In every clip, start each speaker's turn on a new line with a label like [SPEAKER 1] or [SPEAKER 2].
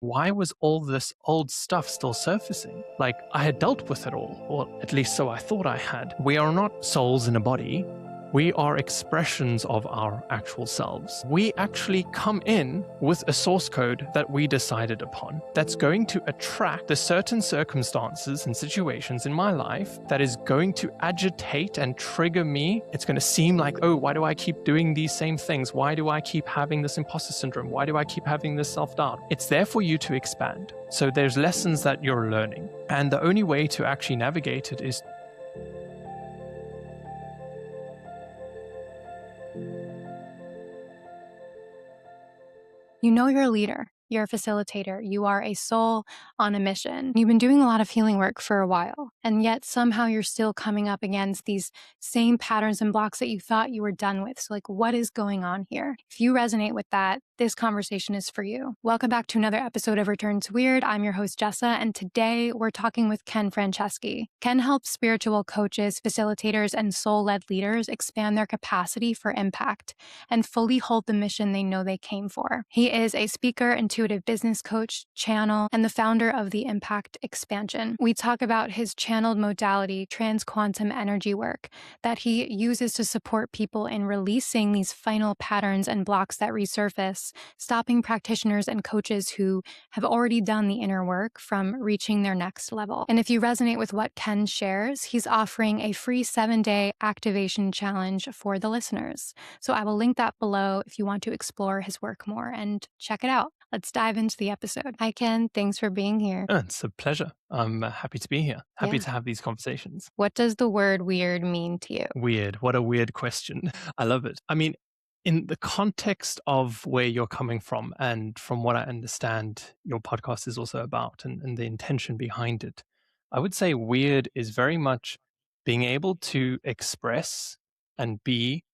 [SPEAKER 1] why was all this old stuff still surfacing? Like, I had dealt with it all, or at least so I thought I had. We are not souls in a body. We are expressions of our actual selves. We actually come in with a source code that we decided upon that's going to attract the certain circumstances and situations in my life that is going to agitate and trigger me. It's going to seem like, oh, why do I keep doing these same things? Why do I keep having this imposter syndrome? Why do I keep having this self-doubt? It's there for you to expand. So there's lessons that you're learning. And the only way to actually navigate it is
[SPEAKER 2] you know you're a leader, you're a facilitator, you are a soul on a mission. You've been doing a lot of healing work for a while, and yet somehow you're still coming up against these same patterns and blocks that you thought you were done with. So like, what is going on here? If you resonate with that, this conversation is for you. Welcome back to another episode of Return to Weird. I'm your host, Jessa, and today we're talking with Ken Franceschi. Ken helps spiritual coaches, facilitators, and soul-led leaders expand their capacity for impact and fully hold the mission they know they came for. He is a speaker, intuitive business coach, channel, and the founder of the Impact Expansion. We talk about his channeled modality, trans quantum energy work, that he uses to support people in releasing these final patterns and blocks that resurface, stopping practitioners and coaches who have already done the inner work from reaching their next level. And if you resonate with what Ken shares, he's offering a free 7-day activation challenge for the listeners. So I will link that below if you want to explore his work more and check it out. Let's dive into the episode. Hi, Ken. Thanks for being here.
[SPEAKER 1] It's a pleasure. I'm happy to be here. Happy
[SPEAKER 2] Yeah.
[SPEAKER 1] to have these conversations.
[SPEAKER 2] What does the word weird mean to you?
[SPEAKER 1] Weird. What a weird question. I love it. I mean, in the context of where you're coming from, and from what I understand, your podcast is also about, and the intention behind it, I would say weird is very much being able to express and be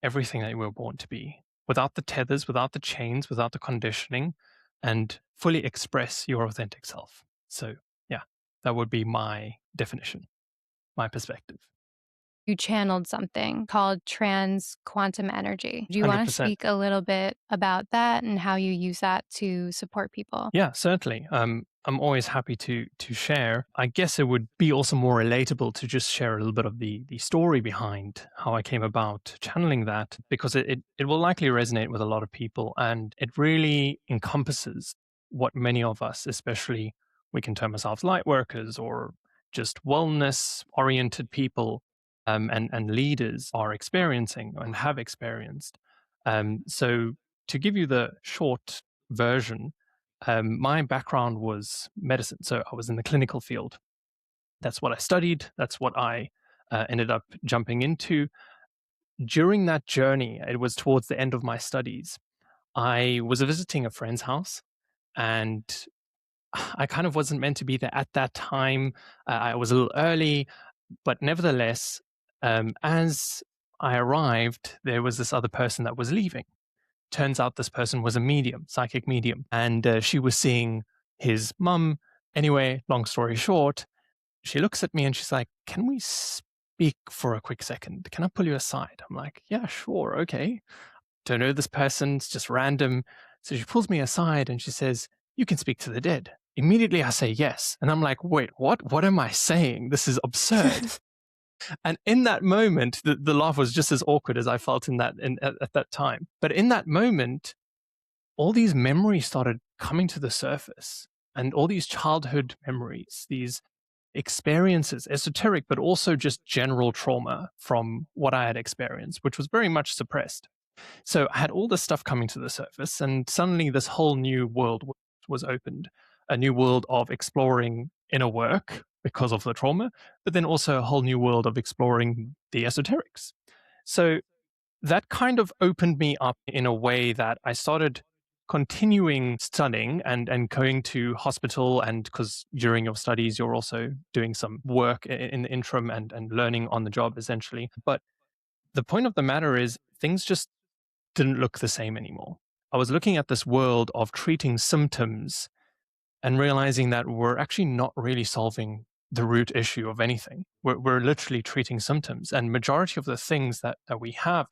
[SPEAKER 1] everything that you were born to be, without the tethers, without the chains, without the conditioning, and fully express your authentic self. So yeah, that would be my definition, my perspective.
[SPEAKER 2] You channeled something called trans quantum energy. Do you want to
[SPEAKER 1] 100%.
[SPEAKER 2] speak a little bit about that and how you use that to support people?
[SPEAKER 1] Yeah, certainly. I'm always happy to share. I guess it would be also more relatable to just share a little bit of the story behind how I came about channeling that, because it will likely resonate with a lot of people, and it really encompasses what many of us, especially we can term ourselves light workers or just wellness oriented people, and leaders are experiencing and have experienced. So to give you the short version, my background was medicine. So I was in the clinical field. That's what I studied. That's what I ended up jumping into. During that journey, it was towards the end of my studies, I was visiting a friend's house, and I kind of wasn't meant to be there at that time. I was a little early, but nevertheless, as I arrived, there was this other person that was leaving. Turns out this person was a medium, psychic medium, and she was seeing his mum. Anyway, long story short, she looks at me and she's like, "Can we speak for a quick second? Can I pull you aside?" I'm like, "Yeah, sure, okay." Don't know this person, it's just random. So she pulls me aside and she says, "You can speak to the dead." Immediately I say yes. And I'm like, wait, what? What am I saying? This is absurd. And in that moment, the laugh was just as awkward as I felt at that time. But in that moment, all these memories started coming to the surface, and all these childhood memories, these experiences, esoteric, but also just general trauma from what I had experienced, which was very much suppressed. So I had all this stuff coming to the surface, and suddenly this whole new world was opened, a new world of exploring inner work because of the trauma, but then also a whole new world of exploring the esoterics. So that kind of opened me up in a way that I started continuing studying and going to hospital, and because during your studies you're also doing some work in the interim and learning on the job essentially. But the point of the matter is things just didn't look the same anymore. I was looking at this world of treating symptoms and realizing that we're actually not really solving the root issue of anything. We're literally treating symptoms, and majority of the things that we have,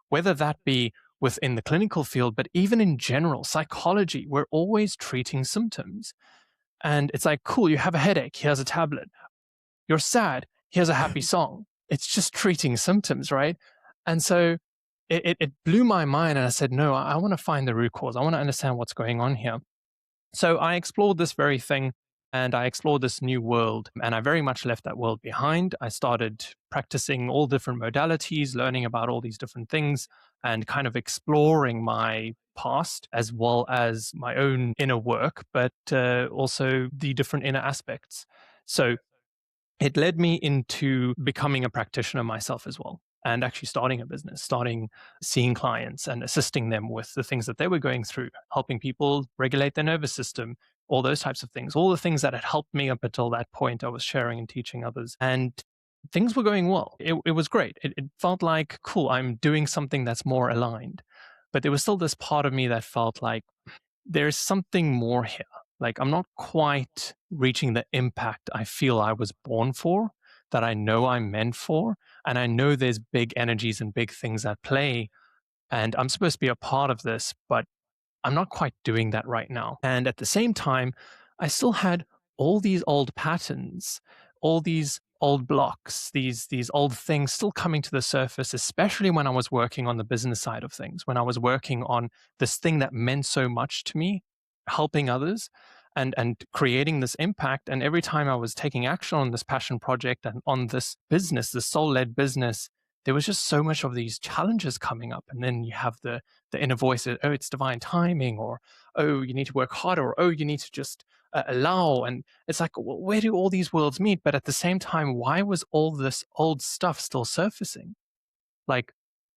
[SPEAKER 1] whether that be within the clinical field, but even in general, psychology, we're always treating symptoms. And it's like, cool, you have a headache, here's a tablet. You're sad, here's a happy song. It's just treating symptoms, right? And so it blew my mind. And I said, no, I want to find the root cause. I want to understand what's going on here. So I explored this very thing and I explored this new world. And I very much left that world behind. I started practicing all different modalities, learning about all these different things, and kind of exploring my past as well as my own inner work, but also the different inner aspects. So it led me into becoming a practitioner myself as well, and actually starting a business, starting seeing clients and assisting them with the things that they were going through, helping people regulate their nervous system, all those types of things, all the things that had helped me up until that point. I was sharing and teaching others, and things were going well. It was great. It felt like, cool, I'm doing something that's more aligned. But there was still this part of me that felt like there's something more here. Like, I'm not quite reaching the impact I feel I was born for, that I know I'm meant for. And I know there's big energies and big things at play. And I'm supposed to be a part of this, but I'm not quite doing that right now. And at the same time, I still had all these old patterns, all these old blocks, these old things still coming to the surface, especially when I was working on the business side of things, when I was working on this thing that meant so much to me, helping others and creating this impact. And every time I was taking action on this passion project and on this business, this soul-led business, there was just so much of these challenges coming up. And then you have the inner voice, oh, it's divine timing, or oh, you need to work harder, or oh, you need to just allow. And it's like, well, where do all these worlds meet? But at the same time, why was all this old stuff still surfacing? Like,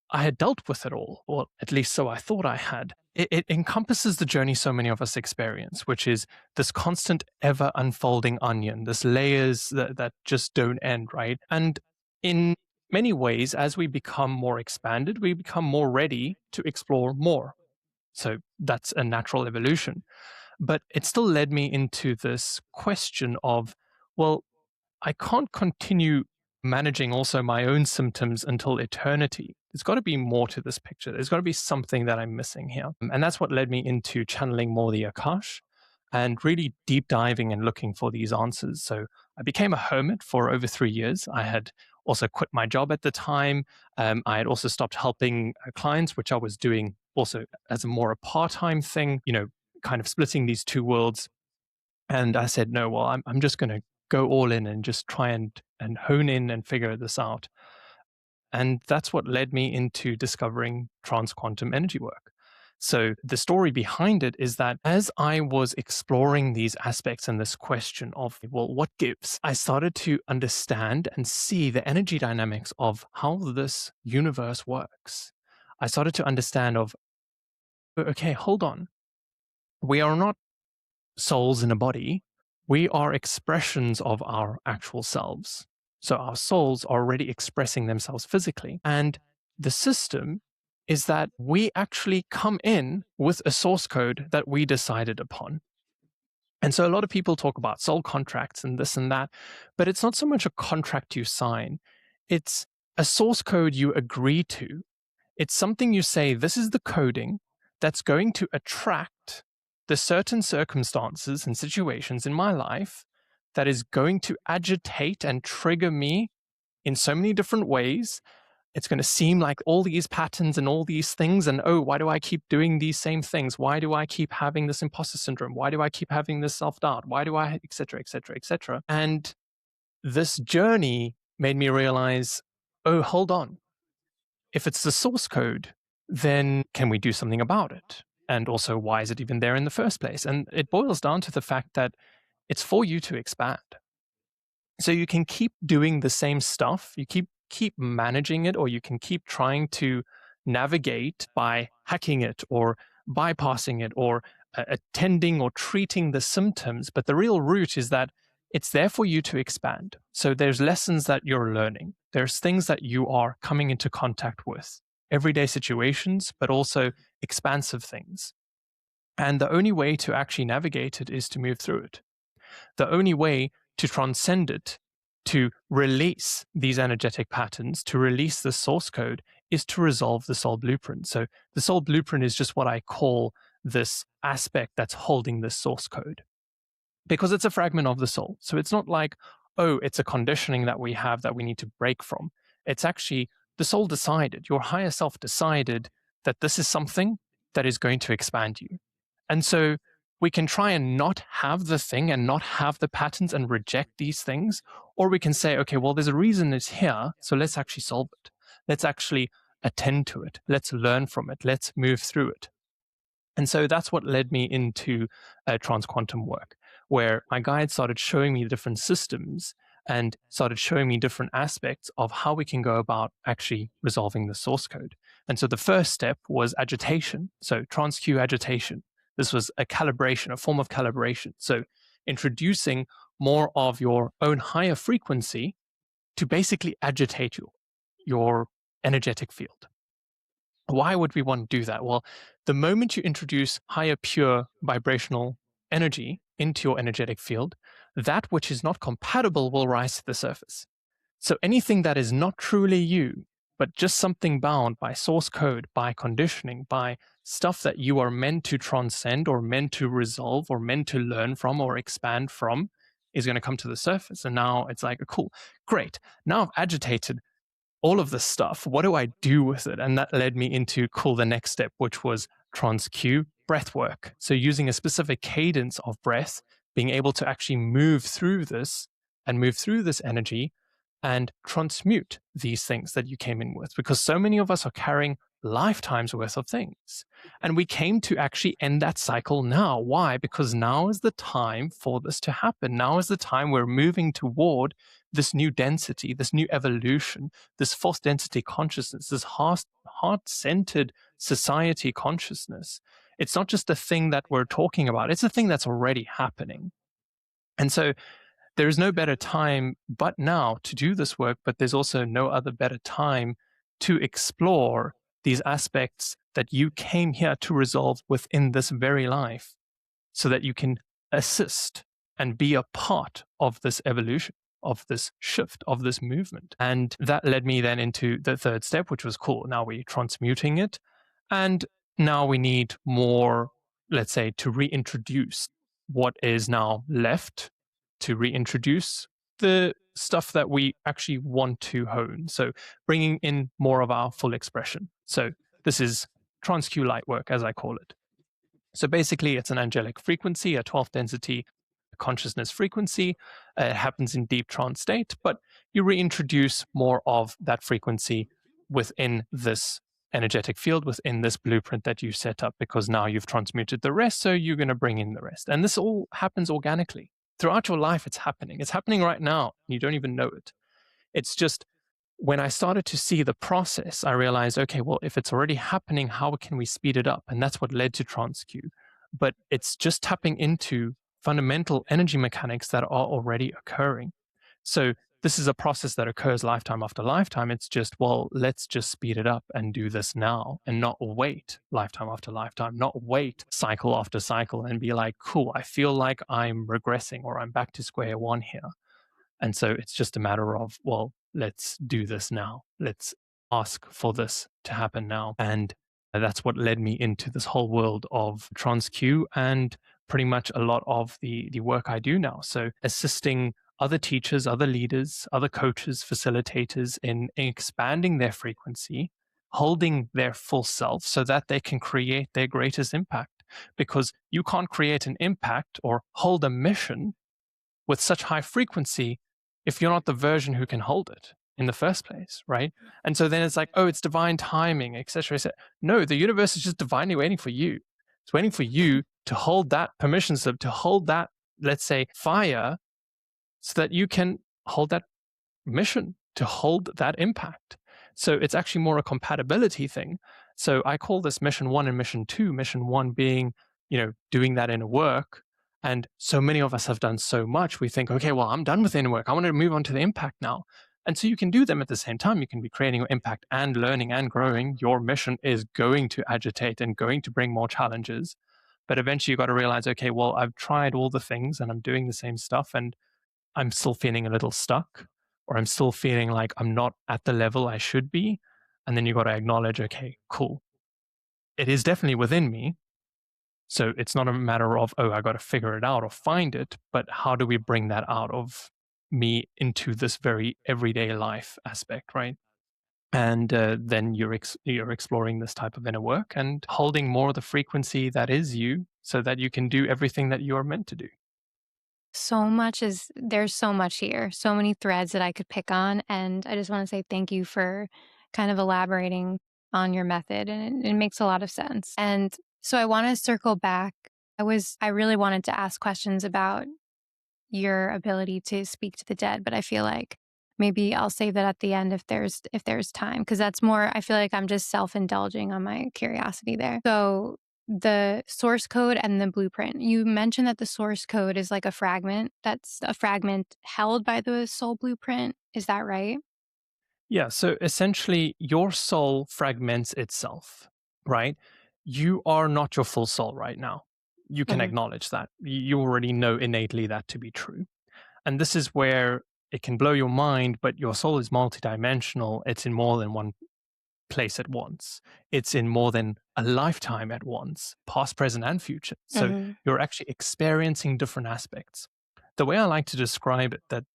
[SPEAKER 1] I had dealt with it all, or at least so I thought I had. It encompasses the journey so many of us experience, which is this constant, ever unfolding onion, this layers that just don't end, right? And in many ways, as we become more expanded, we become more ready to explore more. So that's a natural evolution. But it still led me into this question of, well, I can't continue managing also my own symptoms until eternity. There's got to be more to this picture. There's got to be something that I'm missing here. And that's what led me into channeling more the Akash and really deep diving and looking for these answers. So I became a hermit for over 3 years. I had also quit my job at the time. I had also stopped helping clients, which I was doing also as a more a part-time thing, kind of splitting these two worlds. And I said, no, well, I'm just going to go all in and just try and hone in and figure this out. And that's what led me into discovering trans quantum energy work. So the story behind it is that as I was exploring these aspects and this question of, well, what gives? I started to understand and see the energy dynamics of how this universe works. I started to understand of, okay, hold on. We are not souls in a body. We are expressions of our actual selves. So our souls are already expressing themselves physically. And the system is that we actually come in with a source code that we decided upon. And so a lot of people talk about soul contracts and this and that, but it's not so much a contract you sign. It's a source code you agree to. It's something you say, this is the coding that's going to attract the certain circumstances and situations in my life that is going to agitate and trigger me in so many different ways. It's going to seem like all these patterns and all these things. And oh, why do I keep doing these same things? Why do I keep having this imposter syndrome? Why do I keep having this self-doubt? Why do I, et cetera, et cetera, et cetera? And this journey made me realize, oh, hold on. If it's the source code, then can we do something about it? And also, why is it even there in the first place? And it boils down to the fact that it's for you to expand. So you can keep doing the same stuff, you keep managing it, or you can keep trying to navigate by hacking it or bypassing it or attending or treating the symptoms. But the real root is that it's there for you to expand. So there's lessons that you're learning. There's things that you are coming into contact with, everyday situations, but also expansive things. And the only way to actually navigate it is to move through it. The only way to transcend it, to release these energetic patterns, to release the source code, is to resolve the soul blueprint. So the soul blueprint is just what I call this aspect that's holding this source code, because it's a fragment of the soul. So it's not like, oh, it's a conditioning that we have that we need to break from. It's actually the soul decided, your higher self decided that this is something that is going to expand you. And so we can try and not have the thing and not have the patterns and reject these things. Or we can say, okay, well, there's a reason it's here. So let's actually solve it. Let's actually attend to it. Let's learn from it. Let's move through it. And so that's what led me into trans quantum work, where my guide started showing me different systems and started showing me different aspects of how we can go about actually resolving the source code. And so the first step was agitation. So trans Q agitation. This was a calibration, a form of calibration. So introducing more of your own higher frequency to basically agitate your energetic field. Why would we want to do that? Well, the moment you introduce higher pure vibrational energy into your energetic field, that which is not compatible will rise to the surface. So anything that is not truly you, but just something bound by source code, by conditioning, by stuff that you are meant to transcend or meant to resolve or meant to learn from or expand from, is going to come to the surface. And now it's like, cool, great. Now I've agitated all of this stuff. What do I do with it? And that led me into the next step, which was trans Q breath work. So using a specific cadence of breath, being able to actually move through this and move through this energy and transmute these things that you came in with, because so many of us are carrying lifetimes worth of things. And we came to actually end that cycle now. Why? Because now is the time for this to happen. Now is the time we're moving toward this new density, this new evolution, this fourth density consciousness, this heart-centered society consciousness. It's not just a thing that we're talking about, it's a thing that's already happening. And so there is no better time but now to do this work, but there's also no other better time to explore these aspects that you came here to resolve within this very life, so that you can assist and be a part of this evolution, of this shift, of this movement. And that led me then into the third step, which was cool. Now we're transmuting it. And now we need more, let's say, to reintroduce what is now left, to reintroduce the stuff that we actually want to hone. So bringing in more of our full expression. So this is trans Q light work, as I call it. So basically, it's an angelic frequency, a 12th density consciousness frequency. It happens in deep trance state, but you reintroduce more of that frequency within this energetic field, within this blueprint that you set up, because now you've transmuted the rest, so you're going to bring in the rest. And this all happens organically. Throughout your life, it's happening. It's happening right now. You don't even know it. It's just when I started to see the process, I realized, okay, well, if it's already happening, how can we speed it up? And that's what led to trans Q. But it's just tapping into fundamental energy mechanics that are already occurring. So this is a process that occurs lifetime after lifetime. It's just, well, let's just speed it up and do this now and not wait lifetime after lifetime, not wait cycle after cycle and be like, cool, I feel like I'm regressing or I'm back to square one here. And so it's just a matter of, well, let's do this now. Let's ask for this to happen now. And that's what led me into this whole world of trans Q and pretty much a lot of the work I do now. So assisting other teachers, other leaders, other coaches, facilitators in expanding their frequency, holding their full self so that they can create their greatest impact. Because you can't create an impact or hold a mission with such high frequency if you're not the version who can hold it in the first place, right? And so then it's like, oh, it's divine timing, etc. No, the universe is just divinely waiting for you. It's waiting for you to hold that permission slip, to hold that, let's say, fire, so that you can hold that mission, to hold that impact. So it's actually more a compatibility thing. So I call this mission 1 and mission 2. Mission 1 being, doing that inner work. And so many of us have done so much. We think, okay, well, I'm done with inner work. I want to move on to the impact now. And so you can do them at the same time. You can be creating your impact and learning and growing. Your mission is going to agitate and going to bring more challenges. But eventually you got to realize, okay, well, I've tried all the things and I'm doing the same stuff and I'm still feeling a little stuck, or I'm still feeling like I'm not at the level I should be. And then you got to acknowledge, okay, cool. It is definitely within me. So it's not a matter of, oh, I got to figure it out or find it, but how do we bring that out of me into this very everyday life aspect, right? And then you're exploring this type of inner work and holding more of the frequency that is you, so that you can do everything that you are meant to do.
[SPEAKER 2] There's so much here, so many threads that I could pick on. And I just want to say thank you for kind of elaborating on your method. And it makes a lot of sense. And so I want to circle back. I really wanted to ask questions about your ability to speak to the dead, but I feel like maybe I'll save that at the end if there's time, because that's more, I feel like I'm just self-indulging on my curiosity there. So the source code and the blueprint. You mentioned that the source code is like a fragment. That's a fragment held by the soul blueprint. Is that right?
[SPEAKER 1] Yeah, so essentially, your soul fragments itself, right? You are not your full soul right now. You can
[SPEAKER 2] Hmm.
[SPEAKER 1] acknowledge that. You already know innately that to be true. And this is where it can blow your mind, but your soul is multidimensional. It's in more than one place at once. It's in more than a lifetime at once, past, present, and future. So
[SPEAKER 2] Hmm.
[SPEAKER 1] you're actually experiencing different aspects. The way I like to describe it, that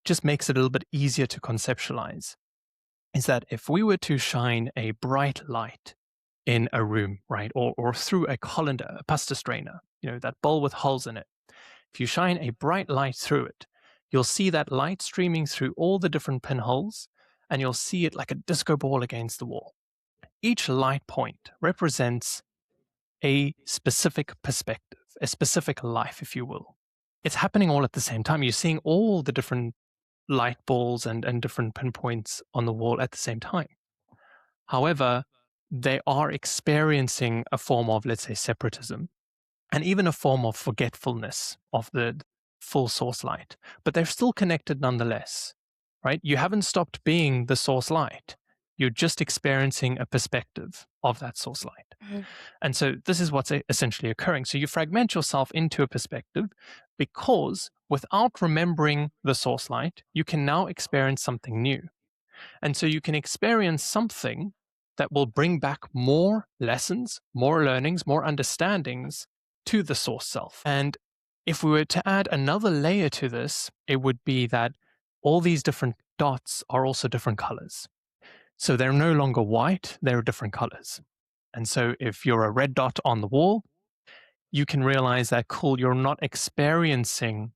[SPEAKER 1] just makes it a little bit easier to conceptualize, is that if we were to shine a bright light in a room, right, or through a colander, a pasta strainer, that bowl with holes in it, if you shine a bright light through it, you'll see that light streaming through all the different pinholes, and you'll see it like a disco ball against the wall. Each light point represents a specific perspective, a specific life, if you will. It's happening all at the same time. You're seeing all the different light balls and different pinpoints on the wall at the same time. However, they are experiencing a form of, let's say, separatism and even a form of forgetfulness of the full source light, but they're still connected nonetheless, right? You haven't stopped being the source light. You're just experiencing a perspective of that source light.
[SPEAKER 2] Hmm.
[SPEAKER 1] And so this is what's essentially occurring. So you fragment yourself into a perspective because without remembering the source light, you can now experience something new. And so you can experience something that will bring back more lessons, more learnings, more understandings to the source self. And if we were to add another layer to this, it would be that all these different dots are also different colors. So they're no longer white, they're different colors. And so if you're a red dot on the wall, you can realize that, cool, you're not experiencing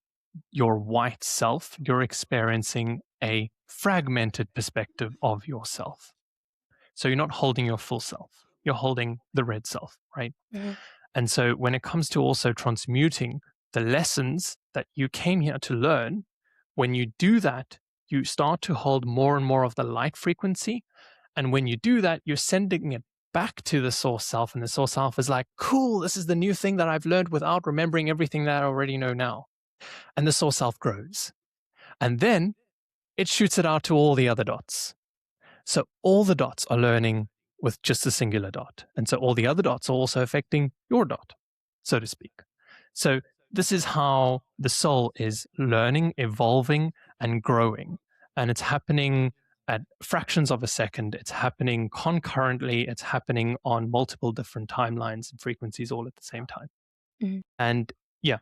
[SPEAKER 1] your white self, you're experiencing a fragmented perspective of yourself. So you're not holding your full self, you're holding the red self, right?
[SPEAKER 2] Hmm.
[SPEAKER 1] And so when it comes to also transmuting the lessons that you came here to learn, when you do that, you start to hold more and more of the light frequency. And when you do that, you're sending it back to the source self. And the source self is like, cool, this is the new thing that I've learned without remembering everything that I already know now. And the source self grows. And then it shoots it out to all the other dots. So all the dots are learning with just a singular dot. And so all the other dots are also affecting your dot, so to speak. So this is how the soul is learning, evolving, and growing. And it's happening at fractions of a second. It's happening concurrently. It's happening on multiple different timelines and frequencies all at the same time.
[SPEAKER 2] Hmm.
[SPEAKER 1] And yeah,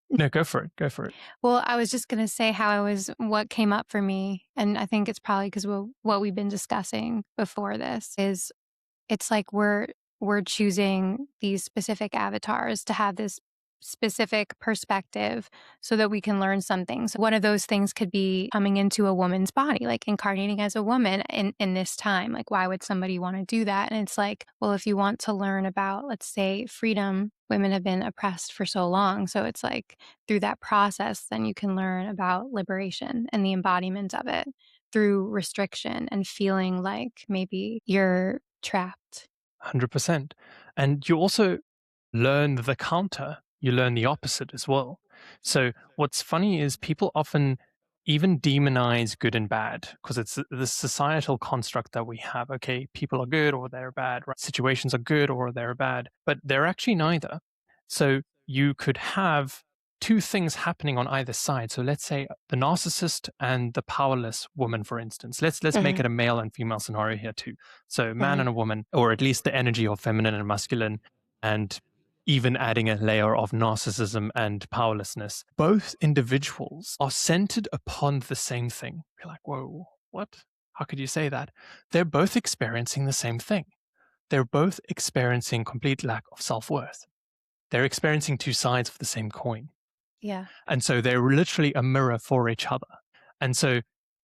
[SPEAKER 1] no, go for it. Go for it.
[SPEAKER 2] Well, I was just going to say what came up for me. And I think it's probably because what we've been discussing before this is it's like we're choosing these specific avatars to have this specific perspective so that we can learn something. So one of those things could be coming into a woman's body, like incarnating as a woman in this time. Like, why would somebody want to do that? And it's like, well, if you want to learn about, let's say, freedom, women have been oppressed for so long. So it's like through that process, then you can learn about liberation and the embodiment of it through restriction and feeling like maybe you're trapped.
[SPEAKER 1] 100%. And you also learn the counter, you learn the opposite as well. So what's funny is people often even demonize good and bad because it's the societal construct that we have. Okay, people are good or they're bad, right? Situations are good or they're bad, but they're actually neither. So you could have two things happening on either side. So let's say the narcissist and the powerless woman, for instance. Let's make
[SPEAKER 2] Mhm.
[SPEAKER 1] it a male and female scenario here too. So man
[SPEAKER 2] Mhm.
[SPEAKER 1] and a woman, or at least the energy of feminine and masculine, and even adding a layer of narcissism and powerlessness. Both individuals are centered upon the same thing. You're like, whoa, what? How could you say that? They're both experiencing the same thing. They're both experiencing complete lack of self-worth. They're experiencing two sides of the same coin.
[SPEAKER 2] Yeah.
[SPEAKER 1] And so they're literally a mirror for each other. And so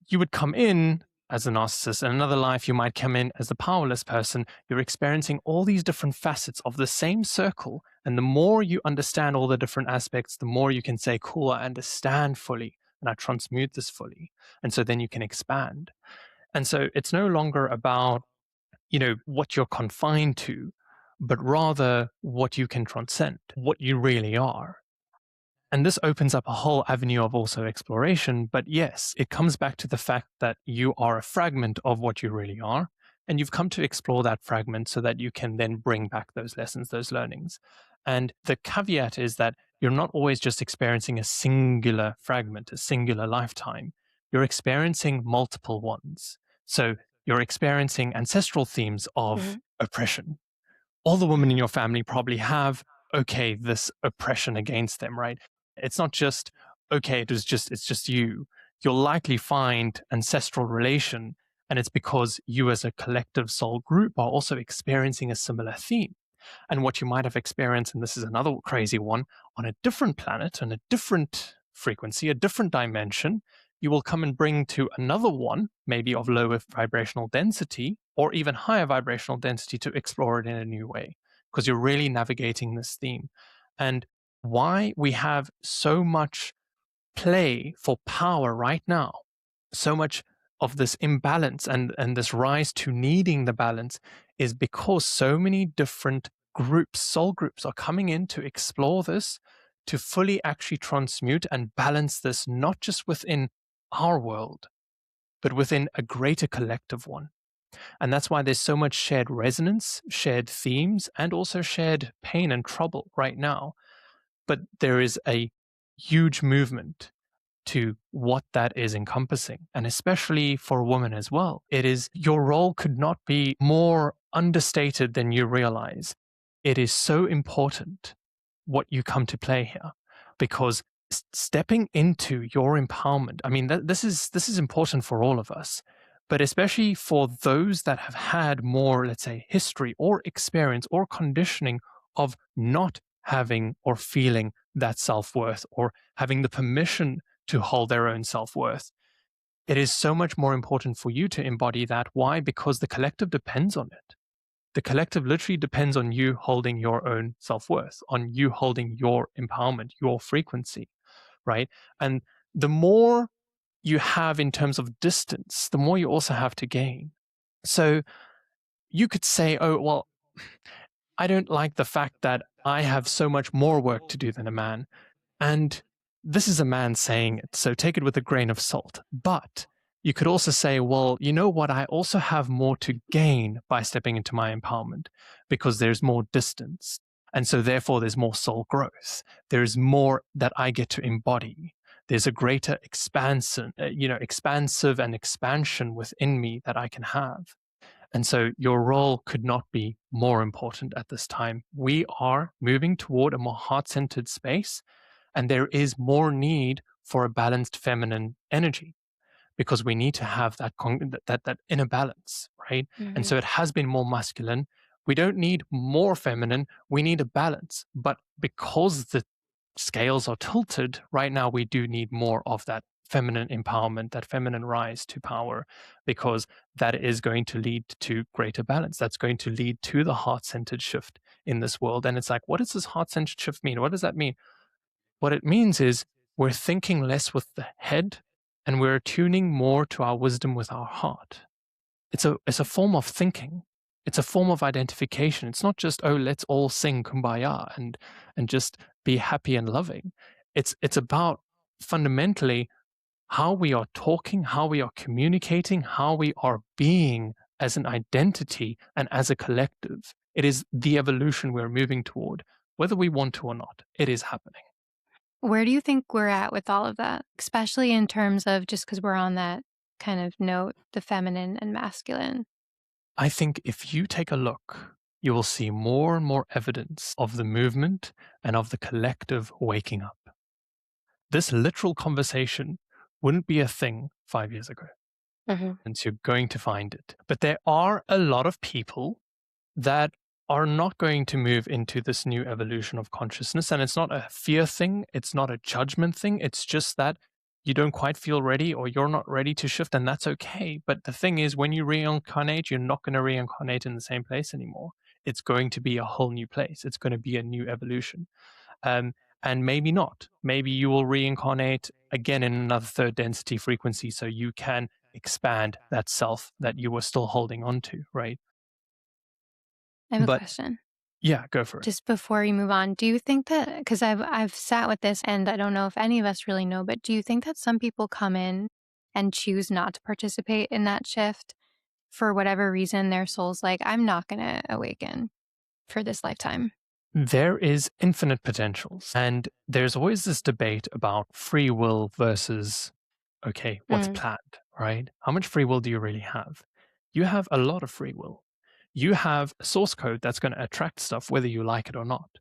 [SPEAKER 1] you would come in as a narcissist. In another life, you might come in as the powerless person. You're experiencing all these different facets of the same circle. And the more you understand all the different aspects, the more you can say, cool, I understand fully and I transmute this fully. And so then you can expand. And so it's no longer about, what you're confined to, but rather what you can transcend, what you really are. And this opens up a whole avenue of also exploration. But yes, it comes back to the fact that you are a fragment of what you really are. And you've come to explore that fragment so that you can then bring back those lessons, those learnings. And the caveat is that you're not always just experiencing a singular fragment, a singular lifetime. You're experiencing multiple ones. So you're experiencing ancestral themes of
[SPEAKER 2] Mhm.
[SPEAKER 1] oppression. All the women in your family probably have, okay, this oppression against them, right? It's not just, okay, it's just you. You'll likely find ancestral relation, and it's because you as a collective soul group are also experiencing a similar theme. And what you might have experienced, and this is another crazy one, on a different planet and a different frequency, a different dimension, you will come and bring to another one, maybe of lower vibrational density or even higher vibrational density, to explore it in a new way, because you're really navigating this theme. And why we have so much play for power right now, so much of this imbalance and this rise to needing the balance, is because so many different groups, soul groups, are coming in to explore this, to fully actually transmute and balance this, not just within our world, but within a greater collective one. And that's why there's so much shared resonance, shared themes, and also shared pain and trouble right now. But there is a huge movement to what that is encompassing. And especially for a woman as well, it is, your role could not be more understated than you realize. It is so important what you come to play here, because stepping into your empowerment, I mean, this is important for all of us, but especially for those that have had more, let's say, history or experience or conditioning of not having or feeling that self-worth or having the permission to hold their own self-worth. It is so much more important for you to embody that. Why? Because the collective depends on it. The collective literally depends on you holding your own self-worth, on you holding your empowerment, your frequency, right? And the more you have in terms of distance, the more you also have to gain. So you could say, oh, well, I don't like the fact that I have so much more work to do than a man. And this is a man saying it, so take it with a grain of salt. But you could also say, well, you know what? I also have more to gain by stepping into my empowerment, because there's more distance. And so therefore there's more soul growth. There's more that I get to embody. There's a greater expansion, expansive and expansion within me that I can have. And so your role could not be more important at this time. We are moving toward a more heart-centered space, and there is more need for a balanced feminine energy, because we need to have that inner balance, right? And
[SPEAKER 2] Mhm.
[SPEAKER 1] so it has been more masculine. We don't need more feminine. We need a balance. But because the scales are tilted right now, we do need more of that feminine empowerment, that feminine rise to power, because that is going to lead to greater balance. That's going to lead to the heart-centered shift in this world. And it's like, what does this heart-centered shift mean? What does that mean? What it means is we're thinking less with the head and we're tuning more to our wisdom with our heart. It's a form of thinking. It's a form of identification. It's not just, oh, let's all sing kumbaya and just be happy and loving. It's about fundamentally how we are talking, how we are communicating, how we are being as an identity and as a collective. It is the evolution we're moving toward, whether we want to or not. It is happening.
[SPEAKER 2] Where do you think we're at with all of that? Especially in terms of just because we're on that kind of note, the feminine and masculine.
[SPEAKER 1] I think if you take a look, you will see more and more evidence of the movement and of the collective waking up. This literal conversation wouldn't be a thing 5 years ago,
[SPEAKER 2] Mhm.
[SPEAKER 1] and so you're going to find it. But there are a lot of people that are not going to move into this new evolution of consciousness. And it's not a fear thing, it's not a judgment thing. It's just that you don't quite feel ready or you're not ready to shift, and that's okay. But the thing is, when you reincarnate, you're not going to reincarnate in the same place anymore. It's going to be a whole new place, it's going to be a new evolution. Um, and maybe not. Maybe you will reincarnate again in another third density frequency so you can expand that self that you were still holding on to, right?
[SPEAKER 2] I have a
[SPEAKER 1] But
[SPEAKER 2] question.
[SPEAKER 1] yeah, go for it.
[SPEAKER 2] Just before you move on, do you think that, because I've sat with this and I don't know if any of us really know, but do you think that some people come in and choose not to participate in that shift for whatever reason? Their soul's like, I'm not going to awaken for this lifetime.
[SPEAKER 1] There is infinite potentials. And there's always this debate about free will versus, okay, what's
[SPEAKER 2] Mm.
[SPEAKER 1] planned, right? How much free will do you really have? You have a lot of free will. You have a source code that's going to attract stuff whether you like it or not.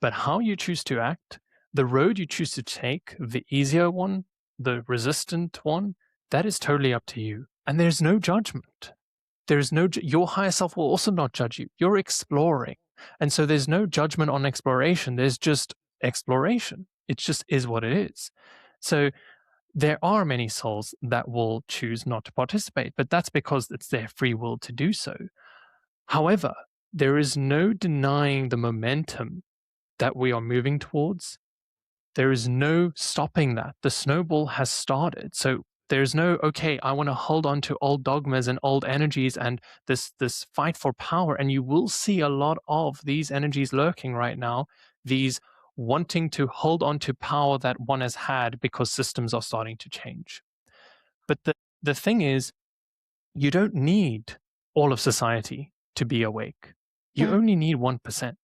[SPEAKER 1] But how you choose to act, the road you choose to take, the easier one, the resistant one, that is totally up to you. And there's no judgment. There's no, your higher self will also not judge you. You're exploring. And so there's no judgment on exploration. There's just exploration. It just is what it is. So there are many souls that will choose not to participate, but that's because it's their free will to do so. However, there is no denying the momentum that we are moving towards. There is no stopping that. The snowball has started. So there's no, okay, I want to hold on to old dogmas and old energies and this fight for power. And you will see a lot of these energies lurking right now, these wanting to hold on to power that one has had because systems are starting to change. But the thing is, you don't need all of society to be awake. You
[SPEAKER 2] Mm.
[SPEAKER 1] only need 1%.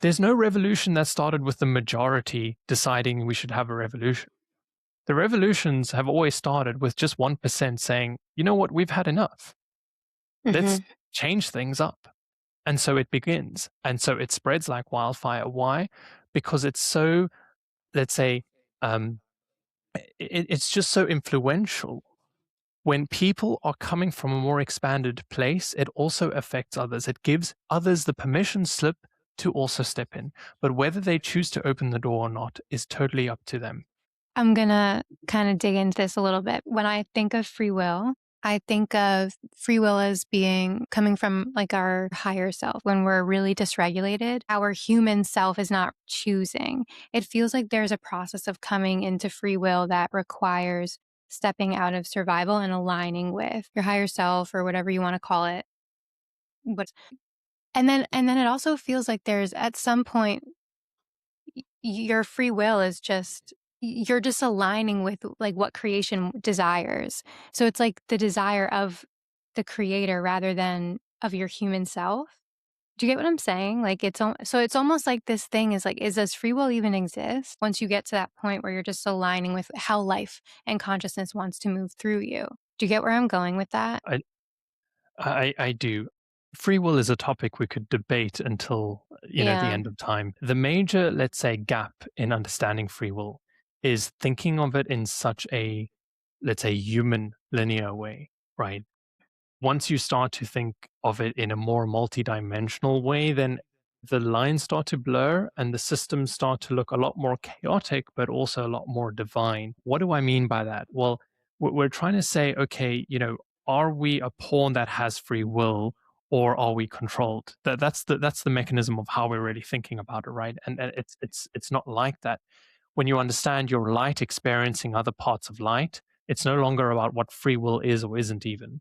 [SPEAKER 1] There's no revolution that started with the majority deciding we should have a revolution. The revolutions have always started with just 1% saying, you know what, we've had enough. Let's
[SPEAKER 2] Mhm.
[SPEAKER 1] change things up. And so it begins. And so it spreads like wildfire. Why? Because it's so, let's say, um, it's just so influential. When people are coming from a more expanded place, it also affects others. It gives others the permission slip to also step in. But whether they choose to open the door or not is totally up to them.
[SPEAKER 2] I'm going to kind of dig into this a little bit. When I think of free will, I think of free will as being coming from like our higher self. When we're really dysregulated, our human self is not choosing. It feels like there's a process of coming into free will that requires stepping out of survival and aligning with your higher self or whatever you want to call it. But and then it also feels like there's at some point your free will is just you're just aligning with like what creation desires. So it's like the desire of the creator rather than of your human self. Do you get what I'm saying? Like so it's almost like this thing is like, does free will even exist once you get to that point where you're just aligning with how life and consciousness wants to move through you? Do you get where I'm going with that?
[SPEAKER 1] I, I do. Free will is a topic we could debate until, the
[SPEAKER 2] Yeah.
[SPEAKER 1] end of time. The major, let's say, gap in understanding free will is thinking of it in such a, let's say, human linear way, right? Once you start to think of it in a more multidimensional way, then the lines start to blur and the systems start to look a lot more chaotic, but also a lot more divine. What do I mean by that? Well, we're trying to say, okay, are we a pawn that has free will, or are we controlled? That's the mechanism of how we're really thinking about it, right? And it's not like that. When you understand your light experiencing other parts of light, it's no longer about what free will is or isn't even,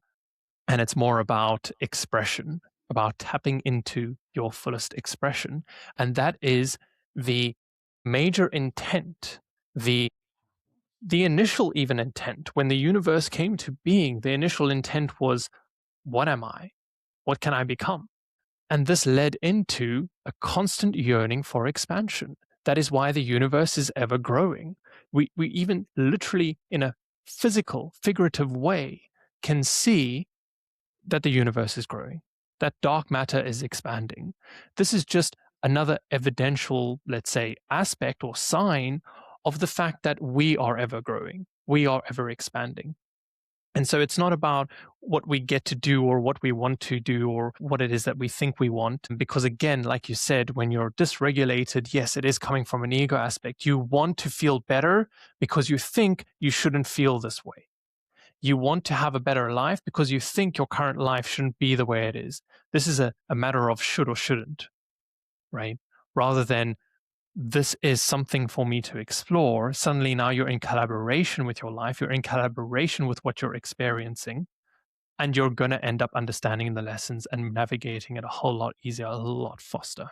[SPEAKER 1] and it's more about expression, about tapping into your fullest expression. And that is the major intent, the the initial even intent. When the universe came to being, the initial intent was, what am I? What can I become? And this led into a constant yearning for expansion. That is why the universe is ever growing. We even literally, in a physical, figurative way, can see that the universe is growing, that dark matter is expanding. This is just another evidential, let's say, aspect or sign of the fact that we are ever growing, we are ever expanding. And so it's not about what we get to do or what we want to do or what it is that we think we want. Because again, like you said, when you're dysregulated, yes, it is coming from an ego aspect. You want to feel better because you think you shouldn't feel this way. You want to have a better life because you think your current life shouldn't be the way it is. This is a matter of should or shouldn't, right? Rather than this is something for me to explore. Suddenly now you're in collaboration with your life, you're in collaboration with what you're experiencing, and you're going to end up understanding the lessons and navigating it a whole lot easier, a lot faster.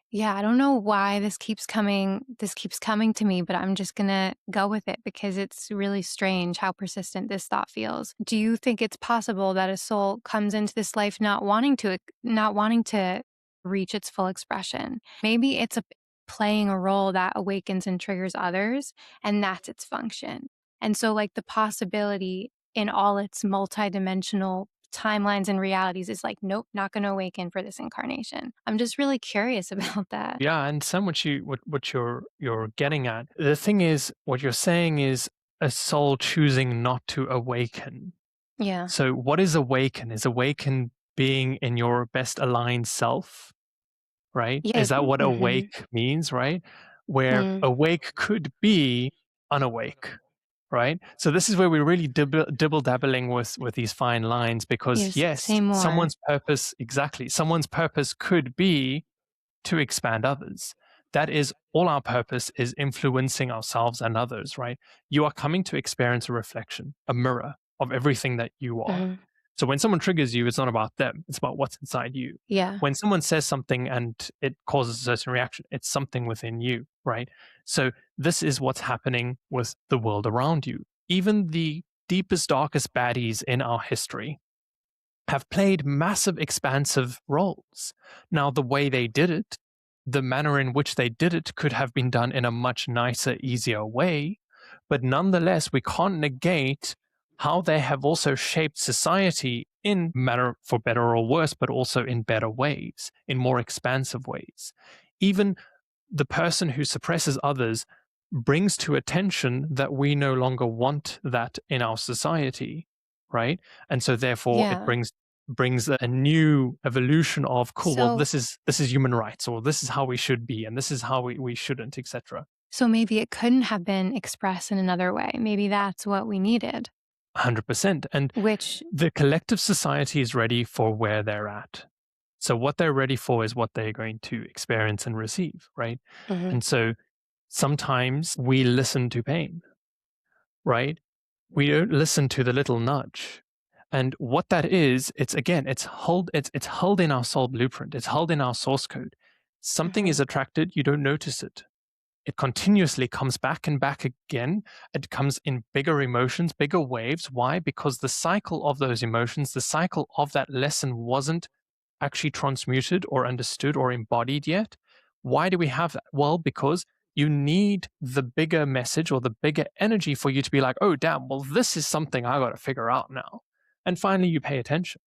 [SPEAKER 2] Yeah, I don't know why this keeps coming to me, but I'm just going to go with it because it's really strange how persistent this thought feels. Do you think it's possible that a soul comes into this life not wanting to reach its full expression? Maybe it's playing a role that awakens and triggers others, and that's its function. And so like the possibility in all its multidimensional timelines and realities is like, nope, not going to awaken for this incarnation. I'm just really curious about that.
[SPEAKER 1] Yeah, and some what you're getting at. The thing is, what you're saying is a soul choosing not to awaken.
[SPEAKER 2] Yeah.
[SPEAKER 1] So what is awaken? Is awaken being in your best aligned self, right?
[SPEAKER 2] Yeah.
[SPEAKER 1] Is that what
[SPEAKER 2] Mm-hmm.
[SPEAKER 1] awake means, right? Where
[SPEAKER 2] Mm.
[SPEAKER 1] awake could be unawake, right? So this is where we're really dibble dabbling with these fine lines because
[SPEAKER 2] Yes.
[SPEAKER 1] yes,
[SPEAKER 2] Say more.
[SPEAKER 1] someone's purpose exactly. Someone's purpose could be to expand others. That is all our purpose is influencing ourselves and others, right? You are coming to experience a reflection, a mirror of everything that you are.
[SPEAKER 2] Hmm.
[SPEAKER 1] So when someone triggers you, it's not about them, it's about what's inside you.
[SPEAKER 2] Yeah.
[SPEAKER 1] When someone says something and it causes a certain reaction, it's something within you, right? So this is what's happening with the world around you. Even the deepest, darkest baddies in our history have played massive, expansive roles. Now, the way they did it, the manner in which they did it could have been done in a much nicer, easier way. But nonetheless, we can't negate how they have also shaped society in matter for better or worse, but also in better ways, in more expansive ways. Even the person who suppresses others brings to attention that we no longer want that in our society, right? And so therefore it
[SPEAKER 2] Yeah.
[SPEAKER 1] brings a new evolution of cool, well,
[SPEAKER 2] So
[SPEAKER 1] this is human rights, or this is how we should be, and this is how we shouldn't, etc.
[SPEAKER 2] so maybe it couldn't have been expressed in another way. Maybe that's what we needed.
[SPEAKER 1] 100%. And
[SPEAKER 2] Which
[SPEAKER 1] the collective society is ready for where they're at. So what they're ready for is what they're going to experience and receive, right?
[SPEAKER 2] Mhm.
[SPEAKER 1] And so sometimes we listen to pain, right? We don't listen to the little nudge. And what that is, it's again, it's held in our soul blueprint. It's held in our source code. Something
[SPEAKER 2] Mhm.
[SPEAKER 1] is attracted, you don't notice it. It continuously comes back and back again. It comes in bigger emotions, bigger waves. Why? Because the cycle of those emotions, the cycle of that lesson wasn't actually transmuted or understood or embodied yet. Why do we have that? Well, because you need the bigger message or the bigger energy for you to be like, oh, damn, well, this is something I got to figure out now. And finally, you pay attention,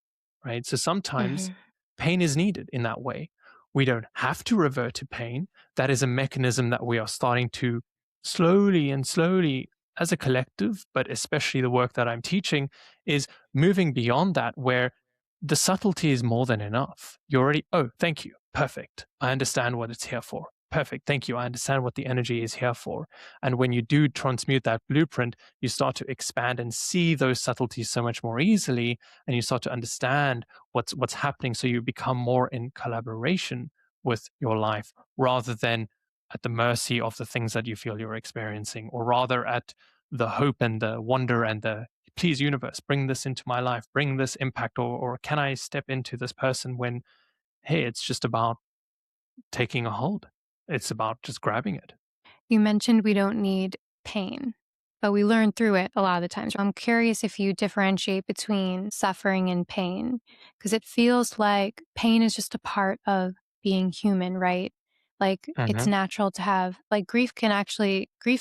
[SPEAKER 1] right? So sometimes
[SPEAKER 2] Mhm.
[SPEAKER 1] pain is needed in that way. We don't have to revert to pain. That is a mechanism that we are starting to slowly and slowly, as a collective, but especially the work that I'm teaching, is moving beyond that, where the subtlety is more than enough. You already, oh, thank you. Perfect. I understand what it's here for. Perfect. Thank you. I understand what the energy is here for. And when you do transmute that blueprint, you start to expand and see those subtleties so much more easily. And you start to understand what's happening. So you become more in collaboration with your life rather than at the mercy of the things that you feel you're experiencing, or rather at the hope and the wonder and the please universe bring this into my life, bring this impact, or can I step into this person when hey, it's just about taking a hold, it's about just grabbing it.
[SPEAKER 2] You mentioned we don't need pain, but we learn through it a lot of the times. I'm curious if you differentiate between suffering and pain, because it feels like pain is just a part of being human, right? Like, it's
[SPEAKER 1] Mhm.
[SPEAKER 2] natural to have like, grief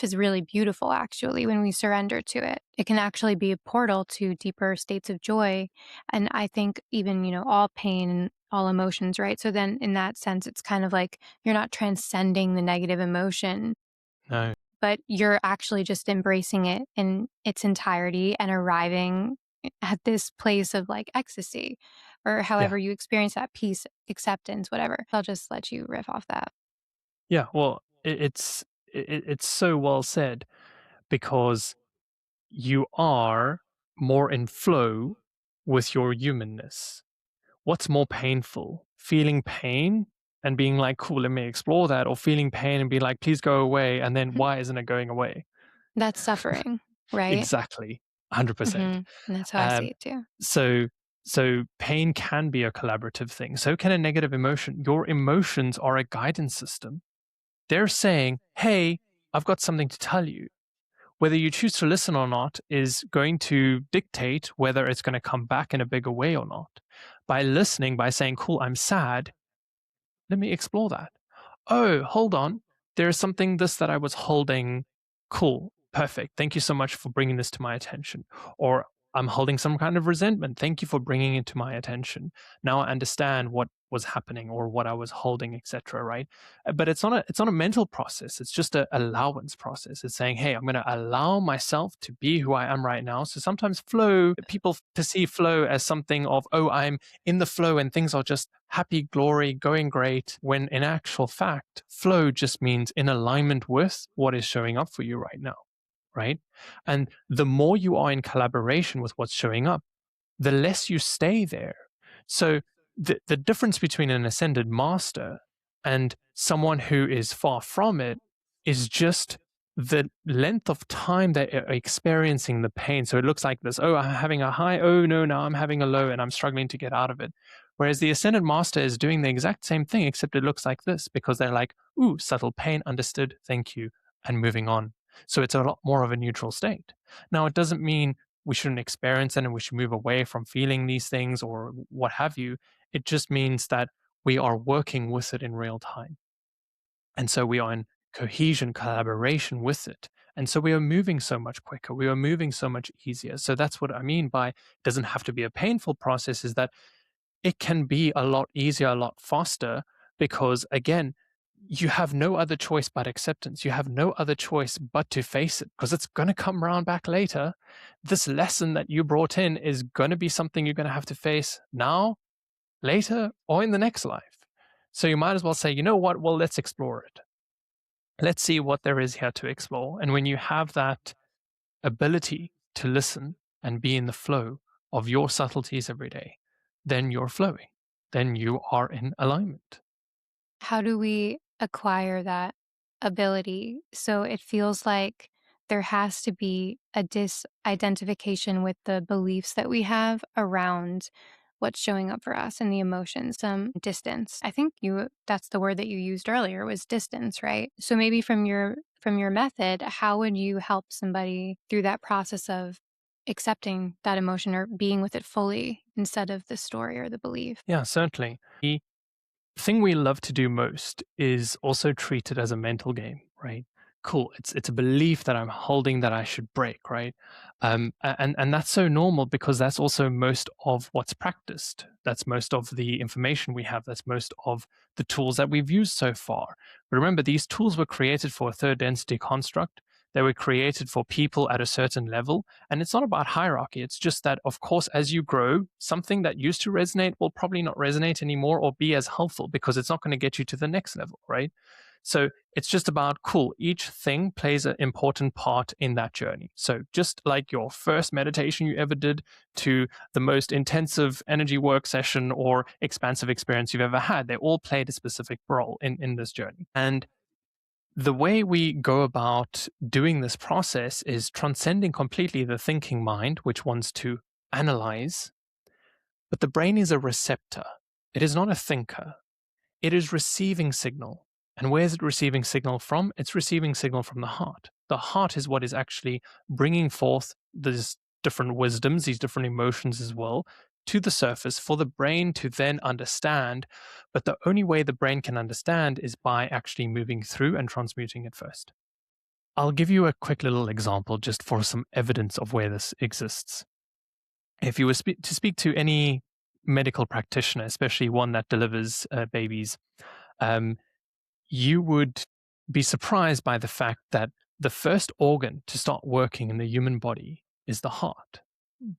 [SPEAKER 2] is really beautiful, actually, when we surrender to it. It can actually be a portal to deeper states of joy, and I think even, all pain and all emotions, right? So then in that sense, it's kind of like you're not transcending the negative emotion,
[SPEAKER 1] No.
[SPEAKER 2] but you're actually just embracing it in its entirety and arriving at this place of, like, ecstasy, or
[SPEAKER 1] Yeah.
[SPEAKER 2] however you experience that peace, acceptance, whatever. I'll just let you riff off that.
[SPEAKER 1] Yeah. Well, it's so well said because you are more in flow with your humanness. What's more painful? Feeling pain and being like, cool, let me explore that, or feeling pain and be like, please go away. And then why isn't it going away?
[SPEAKER 2] That's suffering, right?
[SPEAKER 1] Exactly. 100%.
[SPEAKER 2] Mhm. And that's how I see
[SPEAKER 1] Um,
[SPEAKER 2] it too.
[SPEAKER 1] so, so pain can be a collaborative thing. So can a negative emotion. Your emotions are a guidance system. They're saying, hey, I've got something to tell you. Whether you choose to listen or not is going to dictate whether it's going to come back in a bigger way or not. By listening, by saying, cool, I'm sad, let me explore that. Oh, hold on. There's something this that I was holding. Cool. Perfect. Thank you so much for bringing this to my attention. Or I'm holding some kind of resentment. Thank you for bringing it to my attention. Now I understand what was happening or what I was holding, etc. Right? But it's not a mental process. It's just a allowance process. It's saying, hey, I'm going to allow myself to be who I am right now. So sometimes flow, people perceive flow as something of, oh, I'm in the flow and things are just happy glory going great, when in actual fact flow just means in alignment with what is showing up for you right now, right? And the more you are in collaboration with what's showing up, the less you stay there. So the difference between an ascended master and someone who is far from it is just the length of time that are experiencing the pain. So it looks like this, oh, I'm having a high, oh no, now I'm having a low and I'm struggling to get out of it. Whereas the ascended master is doing the exact same thing, except it looks like this because they're like, ooh, subtle pain, understood, thank you, and moving on. So it's a lot more of a neutral state. Now, it doesn't mean we shouldn't experience it and we should move away from feeling these things or what have you. It just means that we are working with it in real time. And so we are in cohesion, collaboration with it. And so we are moving so much quicker. We are moving so much easier. So that's what I mean by it doesn't have to be a painful process, is that it can be a lot easier, a lot faster, because again, you have no other choice but acceptance. You have no other choice but to face it because it's going to come around back later. This lesson that you brought in is going to be something you're going to have to face now, later, or in the next life. So you might as well say, you know what? Well, let's explore it. Let's see what there is here to explore. And when you have that ability to listen and be in the flow of your subtleties every day, then you're flowing. Then you are in alignment.
[SPEAKER 2] How do we acquire that ability? So it feels like there has to be a disidentification with the beliefs that we have around what's showing up for us and the emotions, some distance. I think that's the word that you used earlier, was distance, right? So maybe from your method, how would you help somebody through that process of accepting that emotion or being with it fully instead of the story or the belief?
[SPEAKER 1] Yeah, certainly. The thing we love to do most is also treat it as a mental game, right? Cool. It's a belief that I'm holding that I should break, right? And that's so normal because that's also most of what's practiced. That's most of the information we have. That's most of the tools that we've used so far. But remember, these tools were created for a third density construct. They were created for people at a certain level. And it's not about hierarchy. It's just that, of course, as you grow, something that used to resonate will probably not resonate anymore or be as helpful because it's not going to get you to the next level, right? So it's just about, cool, each thing plays an important part in that journey. So just like your first meditation you ever did to the most intensive energy work session or expansive experience you've ever had, they all played a specific role in this journey. And the way we go about doing this process is transcending completely the thinking mind, which wants to analyze, but the brain is a receptor. It is not a thinker. It is receiving signal. And where is it receiving signal from? It's receiving signal from the heart. The heart is what is actually bringing forth these different wisdoms, these different emotions as well, to the surface for the brain to then understand. But the only way the brain can understand is by actually moving through and transmuting it first. I'll give you a quick little example just for some evidence of where this exists. If you were to speak to any medical practitioner, especially one that delivers babies, um, you would be surprised by the fact that the first organ to start working in the human body is the heart.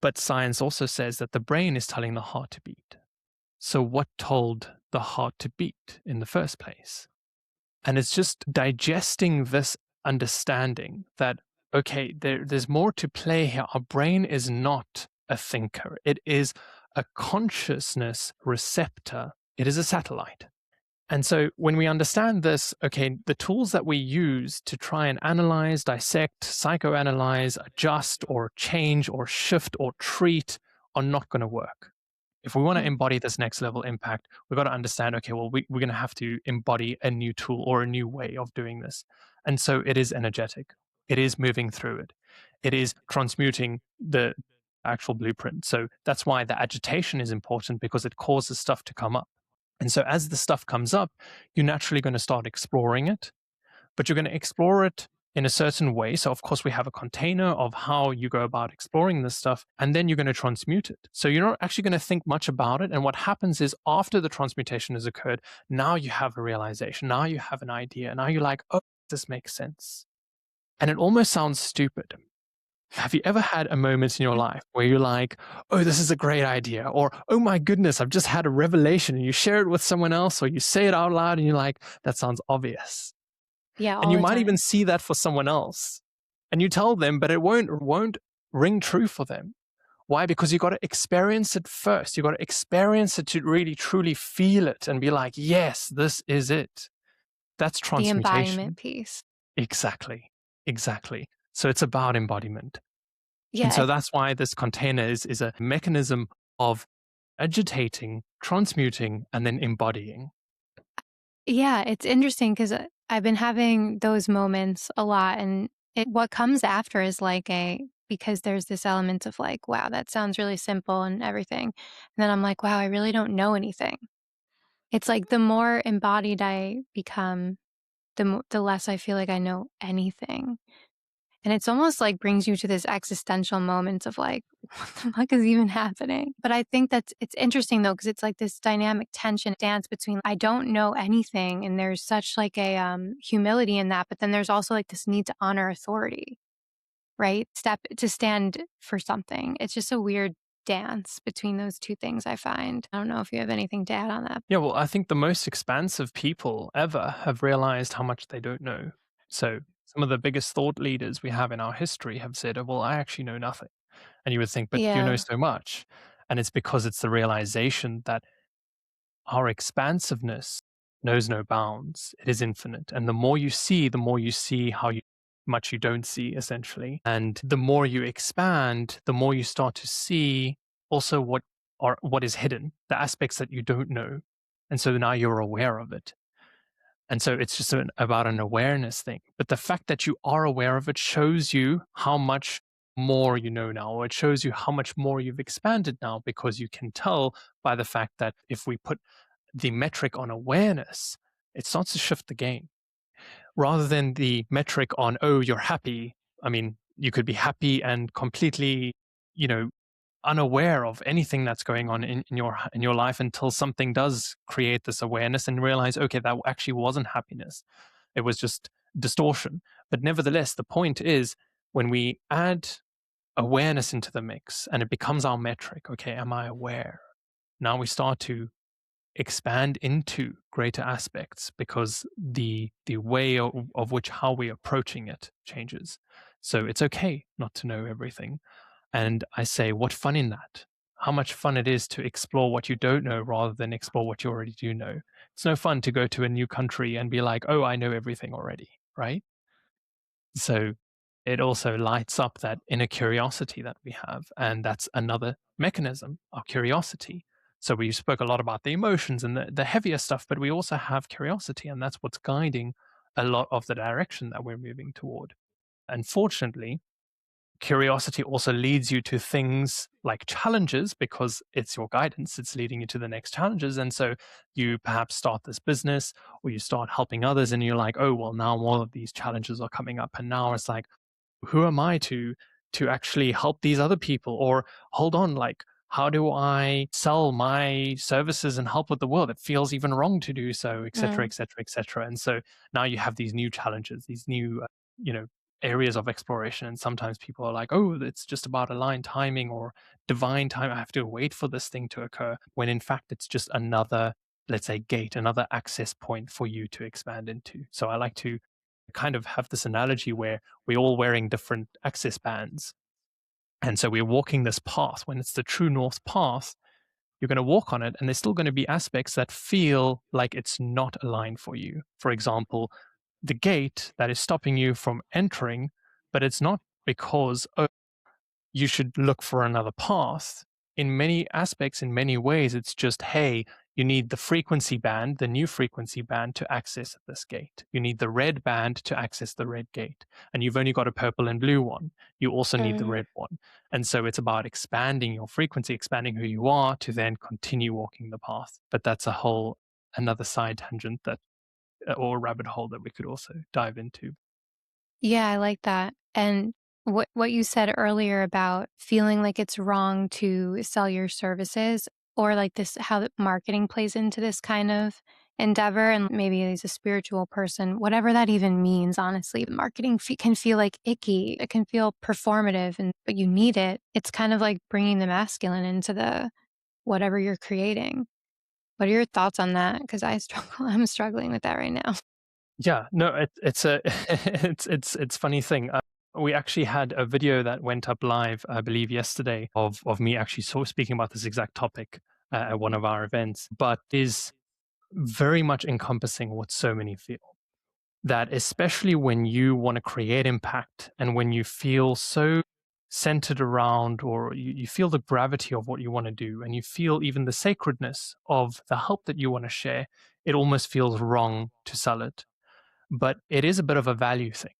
[SPEAKER 1] But science also says that the brain is telling the heart to beat. So, what told the heart to beat in the first place? And it's just digesting this understanding that, okay, there's more to play here. Our brain is not a thinker, it is a consciousness receptor, it is a satellite. And so when we understand this, okay, the tools that we use to try and analyze, dissect, psychoanalyze, adjust, or change, or shift, or treat are not going to work. If we want to
[SPEAKER 2] Mm.
[SPEAKER 1] embody this next level impact, we've got to understand, okay, well, we're going to have to embody a new tool or a new way of doing this. And so it is energetic, it is moving through it, it is transmuting the actual blueprint. So that's why the agitation is important because it causes stuff to come up. And so as the stuff comes up, you're naturally going to start exploring it, but you're going to explore it in a certain way. So, of course, we have a container of how you go about exploring this stuff, and then you're going to transmute it. So, you're not actually going to think much about it. And what happens is, after the transmutation has occurred, now you have a realization, now you have an idea, now you're like, oh, this makes sense. And it almost sounds stupid. Have you ever had a moment in your life where you're like, oh, this is a great idea? Or, oh my goodness, I've just had a revelation, and you share it with someone else, or you say it out loud and you're like, that sounds obvious.
[SPEAKER 2] Yeah,
[SPEAKER 1] And
[SPEAKER 2] all
[SPEAKER 1] you
[SPEAKER 2] the
[SPEAKER 1] might even
[SPEAKER 2] time.
[SPEAKER 1] see that for someone else. And you tell them, but it won't ring true for them. Why? Because you got to experience it first. You got to experience it to really truly feel it and be like, yes, this is it. That's
[SPEAKER 2] The embodiment
[SPEAKER 1] transmutation.
[SPEAKER 2] piece.
[SPEAKER 1] Exactly. Exactly. So it's about embodiment. And
[SPEAKER 2] Yeah,
[SPEAKER 1] so that's why this container is a mechanism of agitating, transmuting, and then embodying.
[SPEAKER 2] yeah, it's interesting because I've been having those moments a lot, and what comes after is like because there's this element of like, wow, that sounds really simple and everything. And then I'm like, wow, I really don't know anything. It's like the more embodied I become, the less I feel like I know anything. And it's almost like brings you to this existential moment of like, what the fuck is even happening? But I think it's interesting though, because it's like this dynamic tension dance between I don't know anything and there's such like a humility in that, but then there's also like this need to honor authority, right? Step to stand for something. It's just a weird dance between those two things, I find. I don't know if you have anything to add on that.
[SPEAKER 1] Yeah, well, I think the most expansive people ever have realized how much they don't know. So some of the biggest thought leaders we have in our history have said, oh, well, I actually know nothing. And you would think, but you know
[SPEAKER 2] Yeah.
[SPEAKER 1] so much. And it's because it's the realization that our expansiveness knows no bounds. It is infinite. And the more you see, the more you see much you don't see, essentially. And the more you expand, the more you start to see also what is hidden, the aspects that you don't know. And so now you're aware of it. And so it's just about an awareness thing. But the fact that you are aware of it shows you how much more you know now, or it shows you how much more you've expanded now, because you can tell by the fact that if we put the metric on awareness, it starts to shift the game rather than the metric on, oh, you're happy. I mean, you could be happy and completely, you know, unaware of anything that's going on in your life until something does create this awareness and realize, okay, that actually wasn't happiness. It was just distortion. But nevertheless, the point is when we add awareness into the mix and it becomes our metric, okay, am I aware? Now we start to expand into greater aspects because the way of which how we're approaching it changes. So it's okay not to know everything. And I say, what fun in that? How much fun it is to explore what you don't know rather than explore what you already do know. It's no fun to go to a new country and be like, oh, I know everything already, right? So it also lights up that inner curiosity that we have. And that's another mechanism, our curiosity. So we spoke a lot about the emotions and the heavier stuff, but we also have curiosity, and that's what's guiding a lot of the direction that we're moving toward. Unfortunately, Curiosity also leads you to things like challenges because it's your guidance, it's leading you to the next challenges. And so you perhaps start this business or you start helping others, and you're like, oh, well, now all of these challenges are coming up. And now it's like, who am I to actually help these other people? Or hold on, like, how do I sell my services and help with the world? It feels even wrong to do so, et cetera,
[SPEAKER 2] Mm.
[SPEAKER 1] et cetera, et cetera. And so now you have these new challenges, these new, you know, areas of exploration. And sometimes people are like, oh, it's just about aligned timing or divine time. I have to wait for this thing to occur. When in fact, it's just another, let's say, gate, another access point for you to expand into. So I like to kind of have this analogy where we're all wearing different access bands. And so we're walking this path. When it's the true north path, you're going to walk on it, and there's still going to be aspects that feel like it's not aligned for you. For example, the gate that is stopping you from entering, but it's not because, oh, you should look for another path. In many aspects, in many ways, it's just, hey, you need the frequency band, the new frequency band to access this gate. You need the red band to access the red gate. And you've only got a purple and blue one. You also need the
[SPEAKER 2] Mm.
[SPEAKER 1] red one. And so it's about expanding your frequency, expanding who you are to then continue walking the path. But that's a whole another side tangent that or rabbit hole that we could also dive into.
[SPEAKER 2] Yeah, I like that. And what you said earlier about feeling like it's wrong to sell your services, or like this, how the marketing plays into this kind of endeavor, and maybe as a spiritual person, whatever that even means, honestly, marketing can feel like icky. It can feel performative, and but you need it. It's kind of like bringing the masculine into the whatever you're creating. What are your thoughts on that? Because I struggle. I'm struggling with that right now.
[SPEAKER 1] Yeah, no, it's a it's funny thing. We actually had a video that went up live, I believe, yesterday of me actually speaking about this exact topic at one of our events, but is very much encompassing what so many feel. That especially when you want to create impact and when you feel so centered around, or you feel the gravity of what you want to do, and you feel even the sacredness of the help that you want to share, it almost feels wrong to sell it, but it is a bit of a value thing.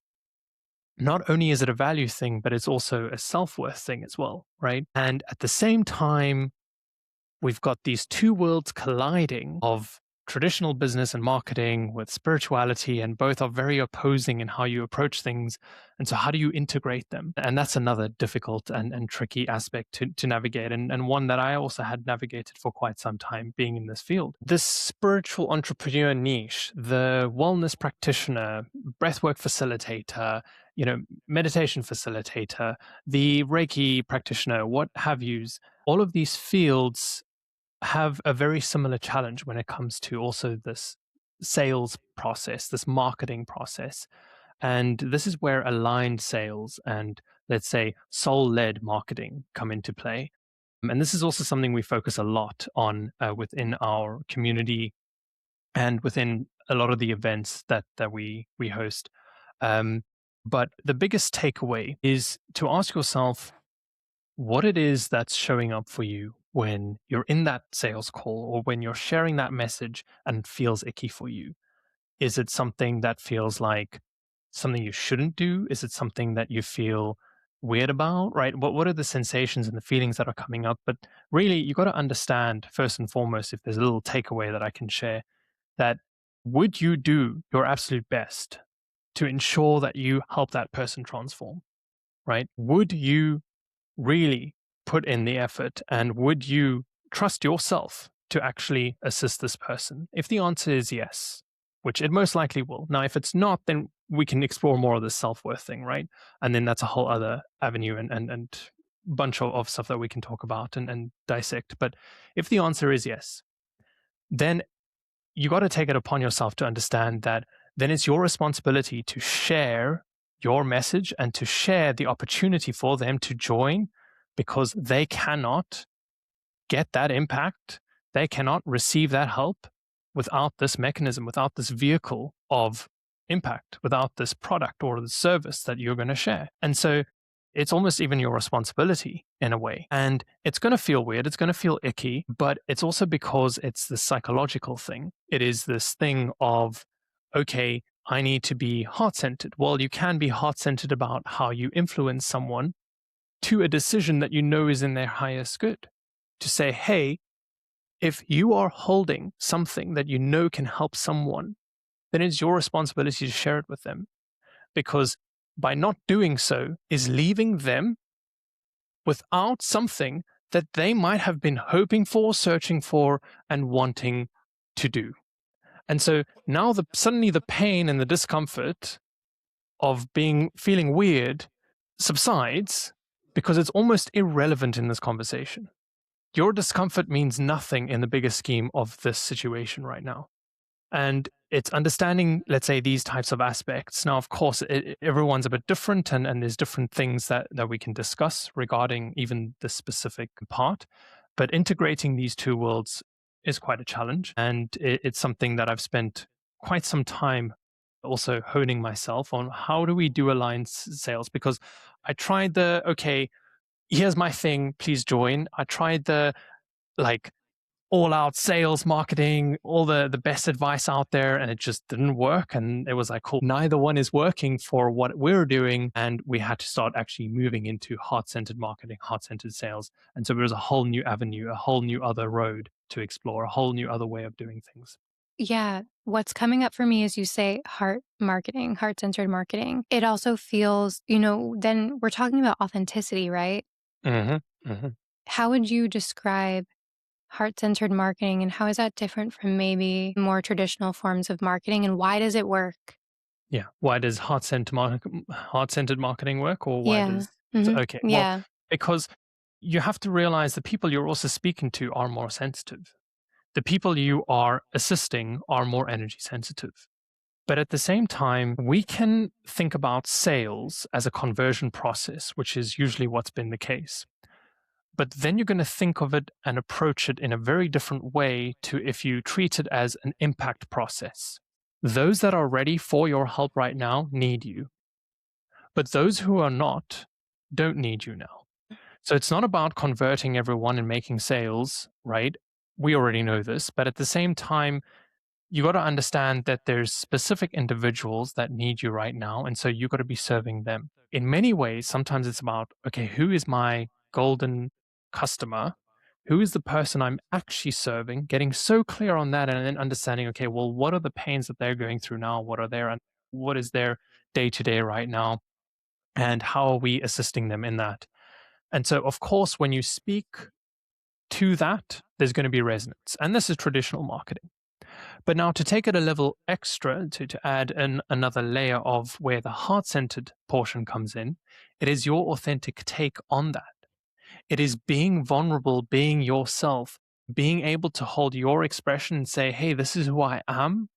[SPEAKER 1] Not only is it a value thing, but it's also a self worth thing as well, right? And at the same time, we've got these two worlds colliding of traditional business and marketing with spirituality, and both are very opposing in how you approach things. And so how do you integrate them? And that's another difficult and tricky aspect to navigate, and one that I also had navigated for quite some time being in this field. This spiritual entrepreneur niche, the wellness practitioner, breathwork facilitator, meditation facilitator, the Reiki practitioner, what have yous, all of these fields have a very similar challenge when it comes to also this sales process, this marketing process. And this is where aligned sales and, let's say, soul led marketing come into play. And this is also something we focus a lot on within our community and within a lot of the events that we host. Um, but the biggest takeaway is to ask yourself what it is that's showing up for you when you're in that sales call or when you're sharing that message and it feels icky for you. Is it something that feels like something you shouldn't do? Is it something that you feel weird about, right? What are the sensations and the feelings that are coming up? But really, you got to understand first and foremost, if there's a little takeaway that I can share, that would you do your absolute best to ensure that you help that person transform, right? Would you really put in the effort, and would you trust yourself to actually assist this person? If the answer is yes, which it most likely will. Now, if it's not, then we can explore more of the self-worth thing, right? And then that's a whole other avenue and bunch of stuff that we can talk about and dissect. But if the answer is yes, then you got to take it upon yourself to understand that then it's your responsibility to share your message and to share the opportunity for them to join, because they cannot get that impact. They cannot receive that help without this mechanism, without this vehicle of impact, without this product or the service that you're going to share. And so it's almost even your responsibility in a way. And it's going to feel weird. It's going to feel icky, but it's also because it's the psychological thing. It is this thing of, okay, I need to be heart centered. Well, you can be heart centered about how you influence someone, to a decision that you know is in their highest good. To say, hey, if you are holding something that you know can help someone, then it's your responsibility to share it with them. Because by not doing so is leaving them without something that they might have been hoping for, searching for, and wanting to do. And so now suddenly the pain and the discomfort of being feeling weird subsides because it's almost irrelevant in this conversation. Your discomfort means nothing in the bigger scheme of this situation right now. And it's understanding, let's say, these types of aspects. Now, of course, everyone's a bit different, and there's different things that we can discuss regarding even this specific part. But integrating these two worlds is quite a challenge. And it's something that I've spent quite some time also honing myself on. How do we do aligned sales? Because I tried okay, here's my thing, please join. I tried like all out sales marketing, all the best advice out there, and it just didn't work. And it was like, cool, neither one is working for what we're doing. And we had to start actually moving into heart-centered marketing, heart-centered sales. And so there was a whole new avenue, a whole new other road to explore, a whole new other way of doing things.
[SPEAKER 2] Yeah. What's coming up for me is you say heart marketing, heart centered marketing. It also feels, then we're talking about authenticity, right?
[SPEAKER 1] Hmm. Hmm.
[SPEAKER 2] How would you describe heart centered marketing, and how is that different from maybe more traditional forms of marketing, and why does it work?
[SPEAKER 1] Yeah. Why does heart-centered marketing work, or why
[SPEAKER 2] Yeah.
[SPEAKER 1] does okay? Well,
[SPEAKER 2] Yeah.
[SPEAKER 1] because you have to realize the people you're also speaking to are more sensitive. The people you are assisting are more energy sensitive. But at the same time, we can think about sales as a conversion process, which is usually what's been the case. But then you're going to think of it and approach it in a very different way to if you treat it as an impact process. Those that are ready for your help right now need you, but those who are not don't need you now. So it's not about converting everyone and making sales, right? We already know this, but at the same time, you got to understand that there's specific individuals that need you right now, and so you got to be serving them. In many ways, sometimes it's about, okay, who is my golden customer? Who is the person I'm actually serving? Getting so clear on that, and then understanding, okay, well, what are the pains that they're going through now? What is their day to day right now? And how are we assisting them in that? And so, of course, when you speak to that, there's going to be resonance. And this is traditional marketing. But now to take it a level extra, to add another layer of where the heart centered portion comes in, it is your authentic take on that. It is being vulnerable, being yourself, being able to hold your expression and say, hey, this is who I am,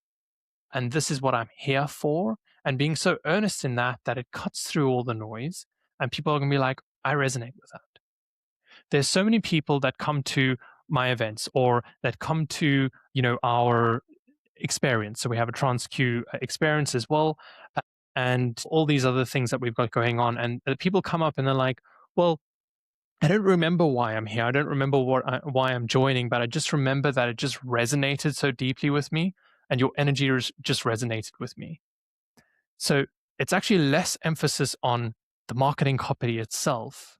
[SPEAKER 1] and this is what I'm here for. And being so earnest in that, that it cuts through all the noise. And people are going to be like, I resonate with that. There's so many people that come to my events or that come to, our experience. So we have a TransQ experience as well, uh, and all these other things that we've got going on. And people come up and they're like, well, I don't remember why I'm here. I don't remember why I'm joining, but I just remember that it just resonated so deeply with me, and your energy just resonated with me. So it's actually less emphasis on the marketing copy itself,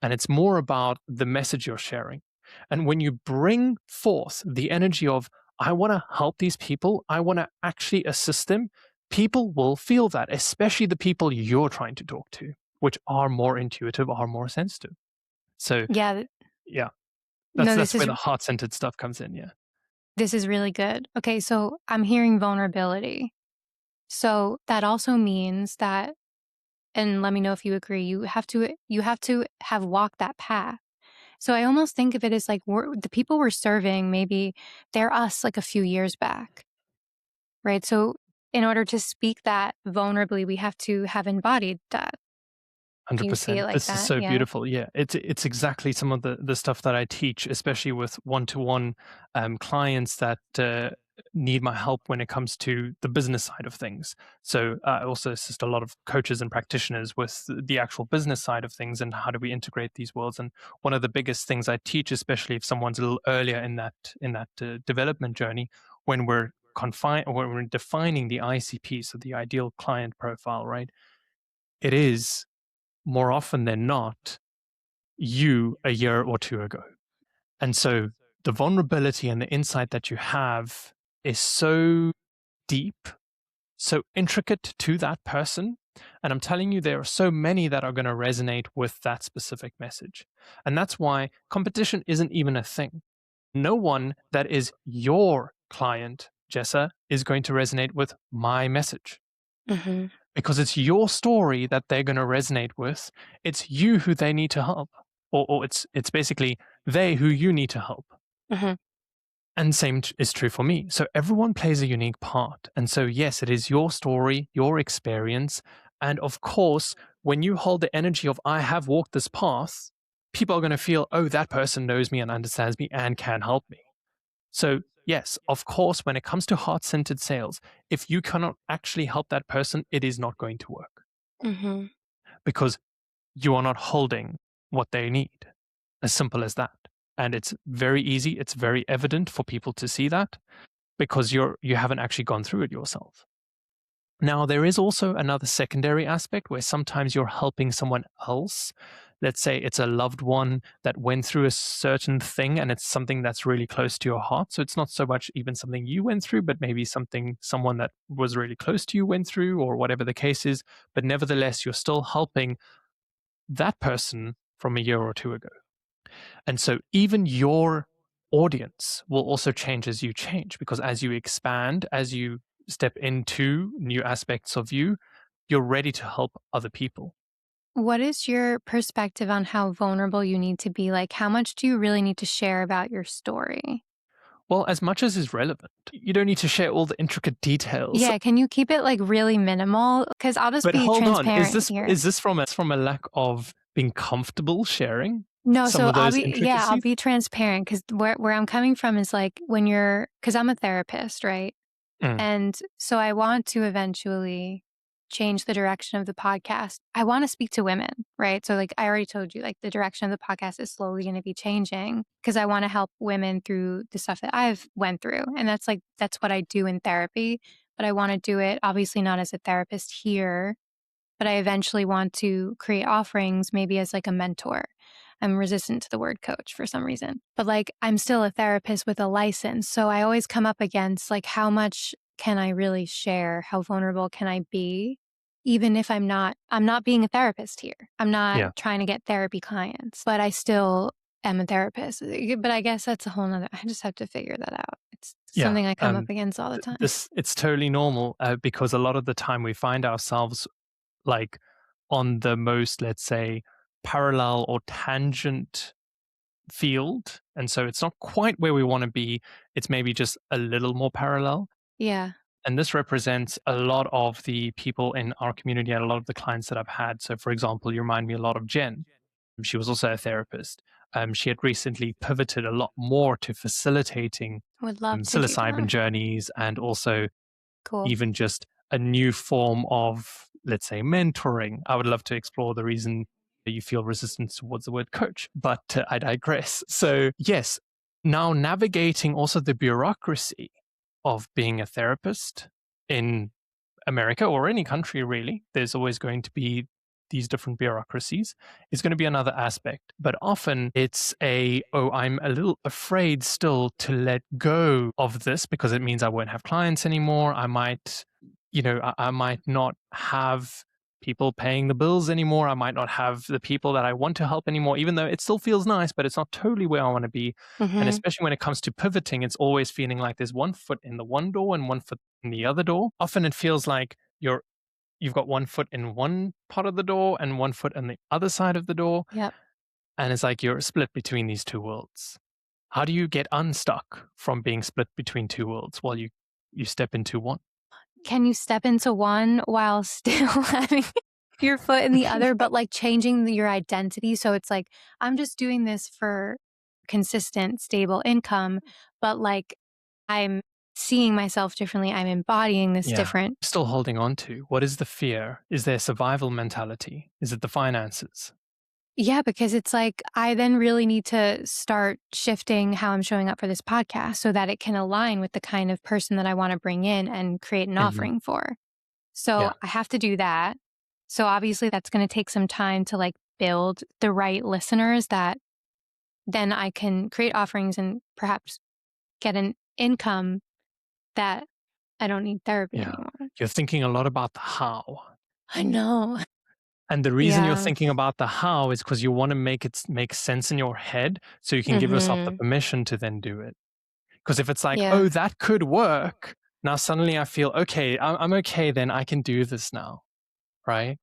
[SPEAKER 1] and it's more about the message you're sharing. And when you bring forth the energy of, I want to help these people, I want to actually assist them, people will feel that, especially the people you're trying to talk to, which are more intuitive, are more sensitive. So,
[SPEAKER 2] Yeah.
[SPEAKER 1] yeah,
[SPEAKER 2] No,
[SPEAKER 1] that's where the heart centered stuff comes in. Yeah.
[SPEAKER 2] this is really good. Okay, so I'm hearing vulnerability. So that also means that, and let me know if you agree, you have to have walked that path. So I almost think of it as like the people we're serving, maybe they're us like a few years back, right? So in order to speak that vulnerably, we have to have embodied that. Do you see it
[SPEAKER 1] 100%.
[SPEAKER 2] like
[SPEAKER 1] This is
[SPEAKER 2] that?
[SPEAKER 1] so
[SPEAKER 2] Yeah.
[SPEAKER 1] beautiful. Yeah, it's exactly some of the stuff that I teach, especially with one-to-one clients that need my help when it comes to the business side of things. So I also assist a lot of coaches and practitioners with the actual business side of things and how do we integrate these worlds. And one of the biggest things I teach, especially if someone's a little earlier in that development journey, when we're confined or when we're defining the ICP, so the ideal client profile, right? It is more often than not you a year or two ago. And so the vulnerability and the insight that you have is so deep, so intricate to that person. And I'm telling you, there are so many that are going to resonate with that specific message. And that's why competition isn't even a thing. No one that is your client, Jessa, is going to resonate with my message
[SPEAKER 2] Mm-hmm.
[SPEAKER 1] because it's your story that they're going to resonate with. It's you who they need to help, or it's basically they who you need to help.
[SPEAKER 2] Mm-hmm.
[SPEAKER 1] And same is true for me. So everyone plays a unique part. And so, yes, it is your story, your experience. And of course, when you hold the energy of, I have walked this path, people are going to feel, oh, that person knows me and understands me and can help me. So, yes, of course, when it comes to heart centered sales, if you cannot actually help that person, it is not going to work
[SPEAKER 2] Mm-hmm.
[SPEAKER 1] because you are not holding what they need. As simple as that. And it's very easy, it's very evident for people to see that because you haven't actually gone through it yourself. Now, there is also another secondary aspect where sometimes you're helping someone else. Let's say it's a loved one that went through a certain thing and it's something that's really close to your heart. So it's not so much even something you went through, but maybe something someone that was really close to you went through, or whatever the case is. But nevertheless, you're still helping that person from a year or two ago. And so even your audience will also change as you change, because as you expand, as you step into new aspects of you, you're ready to help other people.
[SPEAKER 2] What is your perspective on how vulnerable you need to be? Like, how much do you really need to share about your story?
[SPEAKER 1] Well, as much as is relevant, you don't need to share all the intricate details.
[SPEAKER 2] Yeah, can you keep it like really minimal? Because I'll just
[SPEAKER 1] But
[SPEAKER 2] be
[SPEAKER 1] hold on, is
[SPEAKER 2] transparent
[SPEAKER 1] this
[SPEAKER 2] here.
[SPEAKER 1] is this from a lack of being comfortable sharing
[SPEAKER 2] No,
[SPEAKER 1] some
[SPEAKER 2] so
[SPEAKER 1] of those
[SPEAKER 2] I'll
[SPEAKER 1] intricacies?
[SPEAKER 2] be transparent because where I'm coming from is like when you're, because I'm a therapist, right?
[SPEAKER 1] Mm,
[SPEAKER 2] And so I want to eventually change the direction of the podcast. I want to speak to women, right? So like I already told you, like the direction of the podcast is slowly going to be changing because I want to help women through the stuff that I've went through. And that's what I do in therapy, but I want to do it obviously not as a therapist here, but I eventually want to create offerings maybe as like a mentor. I'm resistant to the word coach for some reason, but like I'm still a therapist with a license. So I always come up against like, how much can I really share? How vulnerable can I be? Even if I'm not being a therapist here. I'm not
[SPEAKER 1] yeah,
[SPEAKER 2] trying to get therapy clients, but I still am a therapist. But I guess that's a whole nother, I just have to figure that out. It's
[SPEAKER 1] yeah.
[SPEAKER 2] something I come up against all the time.
[SPEAKER 1] This it's totally normal because a lot of the time we find ourselves like on the most, let's say, parallel or tangent field. And so it's not quite where we want to be. It's maybe just a little more parallel.
[SPEAKER 2] Yeah,
[SPEAKER 1] And this represents a lot of the people in our community and a lot of the clients that I've had. So, for example, you remind me a lot of Jen. She was also a therapist. She had recently pivoted a lot more to facilitating
[SPEAKER 2] would love to do
[SPEAKER 1] psilocybin
[SPEAKER 2] that.
[SPEAKER 1] journeys and also
[SPEAKER 2] Cool.
[SPEAKER 1] even just a new form of, let's say, mentoring. I would love to explore the reason that you feel resistance towards the word coach, but I digress. So, yes, now navigating also the bureaucracy of being a therapist in America or any country, really, there's always going to be these different bureaucracies, is going to be another aspect. But often it's I'm a little afraid still to let go of this because it means I won't have clients anymore. I might, I might not have people paying the bills anymore. I might not have the people that I want to help anymore, even though it still feels nice, but it's not totally where I want to be. And
[SPEAKER 2] Mm-hmm.
[SPEAKER 1] especially when it comes to pivoting, it's always feeling like there's one foot in the one door and one foot in the other door. Often it feels like you've got one foot in one part of the door and one foot on the other side of the door.
[SPEAKER 2] Yep.
[SPEAKER 1] And it's like you're split between these two worlds. How do you get unstuck from being split between two worlds while you step into one?
[SPEAKER 2] Can you step into one while still having your foot in the other, but like changing your identity? So it's like, I'm just doing this for consistent, stable income, but like I'm seeing myself differently. I'm embodying this
[SPEAKER 1] Yeah.
[SPEAKER 2] different.
[SPEAKER 1] Still holding on to. What is the fear? Is there survival mentality? Is it the finances?
[SPEAKER 2] Yeah, because it's like I then really need to start shifting how I'm showing up for this podcast so that it can align with the kind of person that I want to bring in and create an
[SPEAKER 1] Hmm.
[SPEAKER 2] offering for. So
[SPEAKER 1] Yeah.
[SPEAKER 2] I have to do that. So obviously that's going to take some time to like build the right listeners that then I can create offerings and perhaps get an income that I don't need therapy
[SPEAKER 1] Yeah.
[SPEAKER 2] anymore.
[SPEAKER 1] You're thinking a lot about the how.
[SPEAKER 2] I know.
[SPEAKER 1] And the reason you're
[SPEAKER 2] Yeah.
[SPEAKER 1] thinking about the how is because you want to make it make sense in your head so you can give yourself the
[SPEAKER 2] Mhm.
[SPEAKER 1] permission to then do it. Because if it's like,
[SPEAKER 2] Yeah.
[SPEAKER 1] oh, that could work, now suddenly I feel, okay, I'm okay, then I can do this now, right?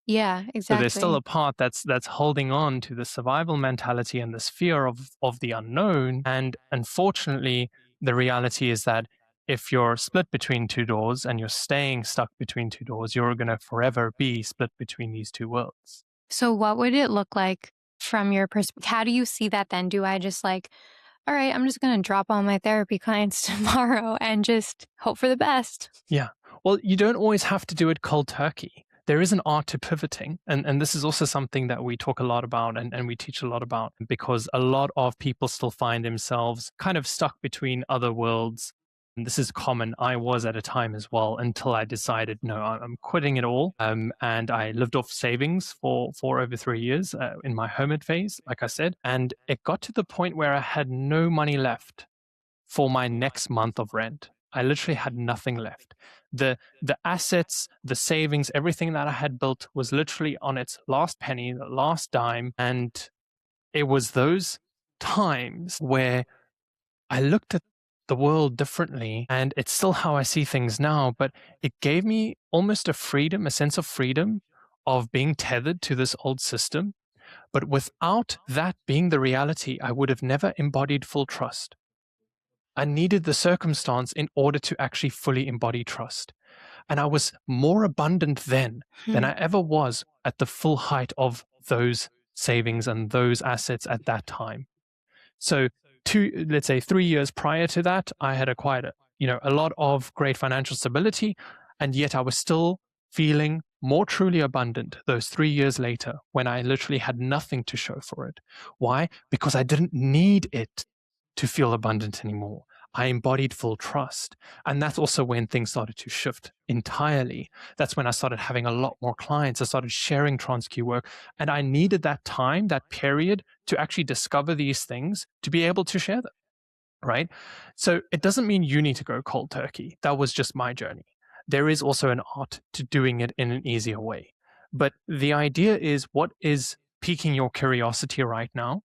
[SPEAKER 2] Yeah,
[SPEAKER 1] So there's still a
[SPEAKER 2] exactly.
[SPEAKER 1] part that's holding on to the survival mentality and this fear of the unknown. And unfortunately, the reality is that if you're split between two doors and you're staying stuck between two doors, you're going to forever be split between these two worlds.
[SPEAKER 2] So what would it look like from your perspective? How do you see that then? Do I just like, all right, I'm just going to drop all my therapy clients tomorrow and just hope for the best?
[SPEAKER 1] Yeah. Well, you don't always have to do it cold turkey. There is an art to pivoting. And this is also something that we talk a lot about and we teach a lot about because a lot of people still find themselves kind of stuck between other worlds. And this is common. I was at a time as well until I decided, no, I'm quitting it all. And I lived off savings for over 3 years in my hermit phase, like I said. And it got to the point where I had no money left for my next month of rent. I literally had nothing left. The assets, the savings, everything that I had built was literally on its last penny, the last dime. And it was those times where I looked at the world differently. And it's still how I see things now, but it gave me almost a freedom, a sense of freedom of being tethered to this old system. But without that being the reality, I would have never embodied full trust. I needed the circumstance in order to actually fully embody trust. And I was more abundant then than
[SPEAKER 2] Hmm.
[SPEAKER 1] I ever was at the full height of those savings and those assets at that time. So let's say 3 years prior to that, I had acquired a lot of great financial stability, and yet I was still feeling more truly abundant those 3 years later when I literally had nothing to show for it. Why? Because I didn't need it to feel abundant anymore. I embodied full trust. And that's also when things started to shift entirely. That's when I started having a lot more clients. I started sharing TransQ work. And I needed that time, that period to actually discover these things to be able to share them. Right. So it doesn't mean you need to go cold turkey. That was just my journey. There is also an art to doing it in an easier way. But the idea is what is piquing your curiosity right now?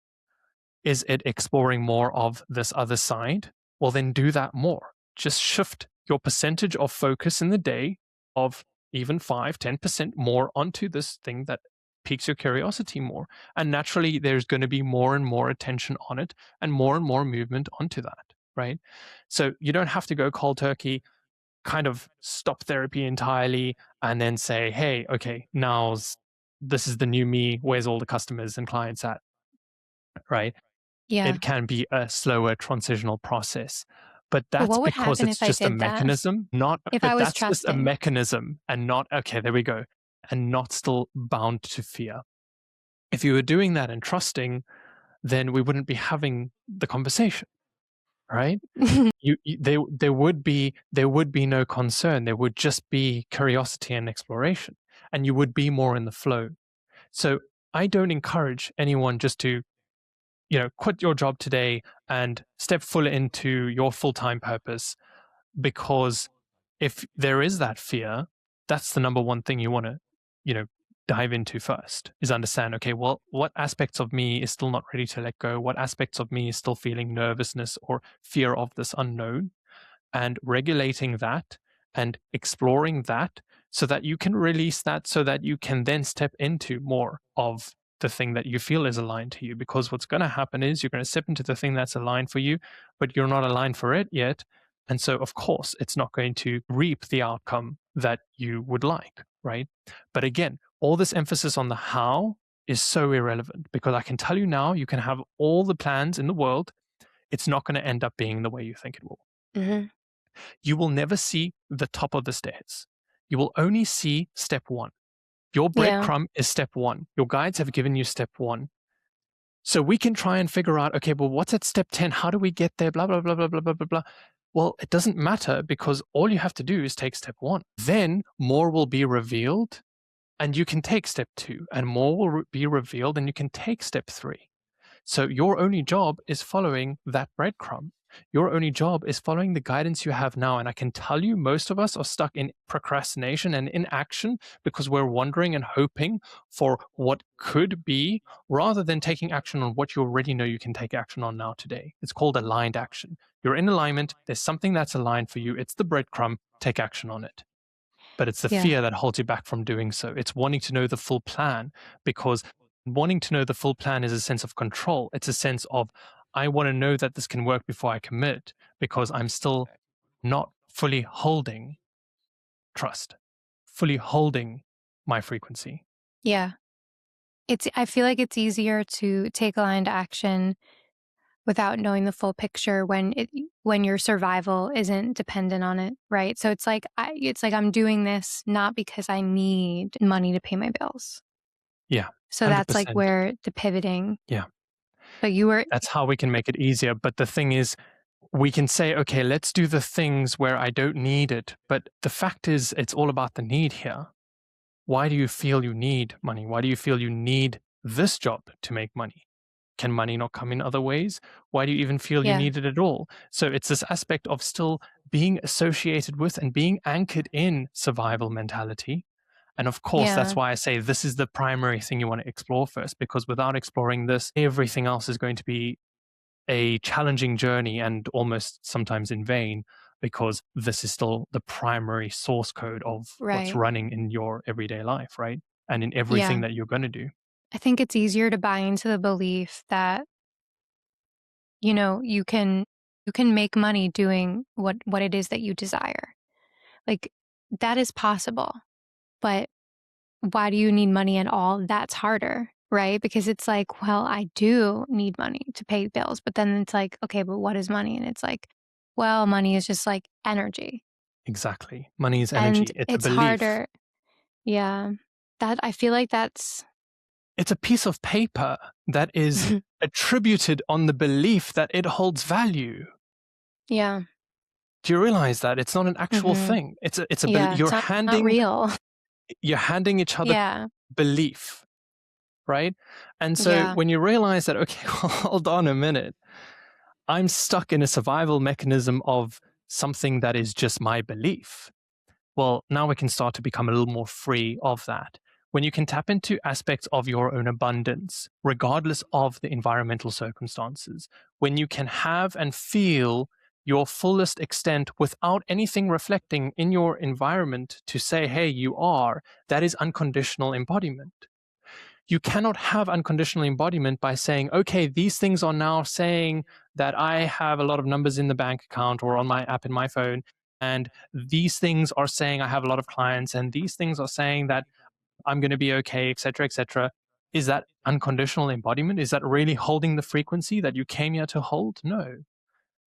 [SPEAKER 1] Is it exploring more of this other side? Well, then do that more. Just shift your percentage of focus in the day of even 5, 10% more onto this thing that piques your curiosity more. And naturally, there's going to be more and more attention on it and more movement onto that, right? So you don't have to go cold turkey, kind of stop therapy entirely, and then say, hey, okay, this is the new me. Where's all the customers and clients at, right?
[SPEAKER 2] Yeah.
[SPEAKER 1] It can be a slower transitional process. But
[SPEAKER 2] But
[SPEAKER 1] that's
[SPEAKER 2] what would
[SPEAKER 1] because
[SPEAKER 2] happen
[SPEAKER 1] it's
[SPEAKER 2] if I
[SPEAKER 1] just a
[SPEAKER 2] did that?
[SPEAKER 1] mechanism, not,
[SPEAKER 2] If I
[SPEAKER 1] but
[SPEAKER 2] was
[SPEAKER 1] that's just a
[SPEAKER 2] trusting?
[SPEAKER 1] mechanism and not, okay, there we go, and not still bound to fear. If you were doing that and trusting, then we wouldn't be having the conversation, right? There would be no concern. There would just be curiosity and exploration, and you would be more in the flow. So I don't encourage anyone just to quit your job today and step full into your full-time purpose, because if there is that fear, that's the number one thing you want to you know dive into first, is understand, okay, well, what aspects of me is still not ready to let go, what aspects of me is still feeling nervousness or fear of this unknown, and regulating that and exploring that so that you can release that, so that you can then step into more of the thing that you feel is aligned to you. Because what's going to happen is you're going to step into the thing that's aligned for you, but you're not aligned for it yet. And so, of course, it's not going to reap the outcome that you would like, right? But again, all this emphasis on the how is so irrelevant, because I can tell you now, you can have all the plans in the world. It's not going to end up being the way you think it will.
[SPEAKER 2] Hmm.
[SPEAKER 1] You will never see the top of the stairs. You will only see step one. Your
[SPEAKER 2] Yeah.
[SPEAKER 1] breadcrumb is step one. Your guides have given you step one. So we can try and figure out, okay, well, what's at step 10? How do we get there? Blah, blah, blah, blah, blah, blah, blah, blah. Well, it doesn't matter, because all you have to do is take step one. Then more will be revealed And you can take step 2, and more will be revealed, and you can take step 3. So your only job is following that breadcrumb. Your only job is following the guidance you have now. And I can tell you, most of us are stuck in procrastination and inaction because we're wondering and hoping for what could be rather than taking action on what you already know you can take action on now today. It's called aligned action. You're in alignment. There's something that's aligned for you. It's the breadcrumb. Take action on it. But it's the
[SPEAKER 2] Yeah.
[SPEAKER 1] fear that holds you back from doing so. It's wanting to know the full plan, because wanting to know the full plan is a sense of control. It's a sense of, I want to know that this can work before I commit, because I'm still not fully holding trust, fully holding my frequency.
[SPEAKER 2] Yeah. I feel like it's easier to take aligned action without knowing the full picture when your survival isn't dependent on it, right? So it's like I'm doing this not because I need money to pay my bills.
[SPEAKER 1] Yeah,
[SPEAKER 2] So that's like
[SPEAKER 1] 100%.
[SPEAKER 2] where the pivoting.
[SPEAKER 1] Yeah,
[SPEAKER 2] But you were
[SPEAKER 1] that's how we can make it easier. But the thing is, we can say, okay, let's do the things where I don't need it. But the fact is, it's all about the need here. Why do you feel you need money? Why do you feel you need this job to make money? Can money not come in other ways? Why do you even feel you
[SPEAKER 2] yeah,
[SPEAKER 1] need it at all? So it's this aspect of still being associated with and being anchored in survival mentality. And of course, that's
[SPEAKER 2] yeah,
[SPEAKER 1] why I say this is the primary thing you want to explore first, because without exploring this, everything else is going to be a challenging journey and almost sometimes in vain, because this is still the primary source code of what's
[SPEAKER 2] right.
[SPEAKER 1] running in your everyday life, right? And in everything
[SPEAKER 2] Yeah.
[SPEAKER 1] that you're going to do.
[SPEAKER 2] I think it's easier to buy into the belief that, you know, you can make money doing what it is that you desire. Like that is possible. But why do you need money at all? That's harder, right? Because it's like, well, I do need money to pay bills. But then it's like, okay, but what is money? And it's like, well, money is just like energy.
[SPEAKER 1] Exactly. Money is
[SPEAKER 2] And
[SPEAKER 1] energy. It's a
[SPEAKER 2] it's
[SPEAKER 1] belief.
[SPEAKER 2] harder. Yeah. That I feel like that's
[SPEAKER 1] It's a piece of paper that is attributed on the belief that it holds value.
[SPEAKER 2] yeah.
[SPEAKER 1] Do you realize that it's not an actual
[SPEAKER 2] Mhm.
[SPEAKER 1] thing? It's a
[SPEAKER 2] Yeah, it's not real.
[SPEAKER 1] you're handing each other
[SPEAKER 2] Yeah.
[SPEAKER 1] belief, right? And so
[SPEAKER 2] Yeah.
[SPEAKER 1] when you realize that, okay, hold on a minute, I'm stuck in a survival mechanism of something that is just my belief. Well, now we can start to become a little more free of that. When you can tap into aspects of your own abundance, regardless of the environmental circumstances, when you can have and feel your fullest extent without anything reflecting in your environment to say, hey, you are, that is unconditional embodiment. You cannot have unconditional embodiment by saying, okay, these things are now saying that I have a lot of numbers in the bank account or on my app in my phone. And these things are saying I have a lot of clients. And these things are saying that I'm going to be okay, et cetera, et cetera. Is that unconditional embodiment? Is that really holding the frequency that you came here to hold? No.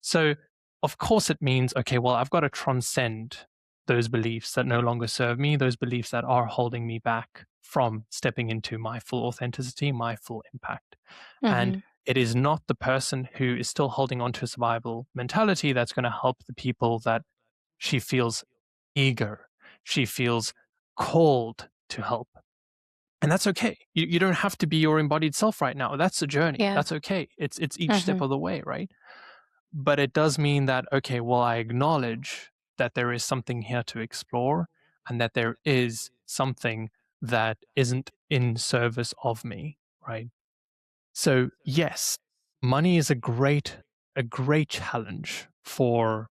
[SPEAKER 1] So, of course, it means, okay, well, I've got to transcend those beliefs that no longer serve me, those beliefs that are holding me back from stepping into my full authenticity, my full impact. And
[SPEAKER 2] Mhm.
[SPEAKER 1] it is not the person who is still holding on to a survival mentality that's going to help the people that she feels eager, she feels called to help. And that's okay. You don't have to be your embodied self right now. That's a journey.
[SPEAKER 2] Yeah.
[SPEAKER 1] That's okay. It's each step
[SPEAKER 2] Mhm.
[SPEAKER 1] of the way, right? But it does mean that, okay, well, I acknowledge that there is something here to explore and that there is something that isn't in service of me, right? So, yes, money is a great challenge for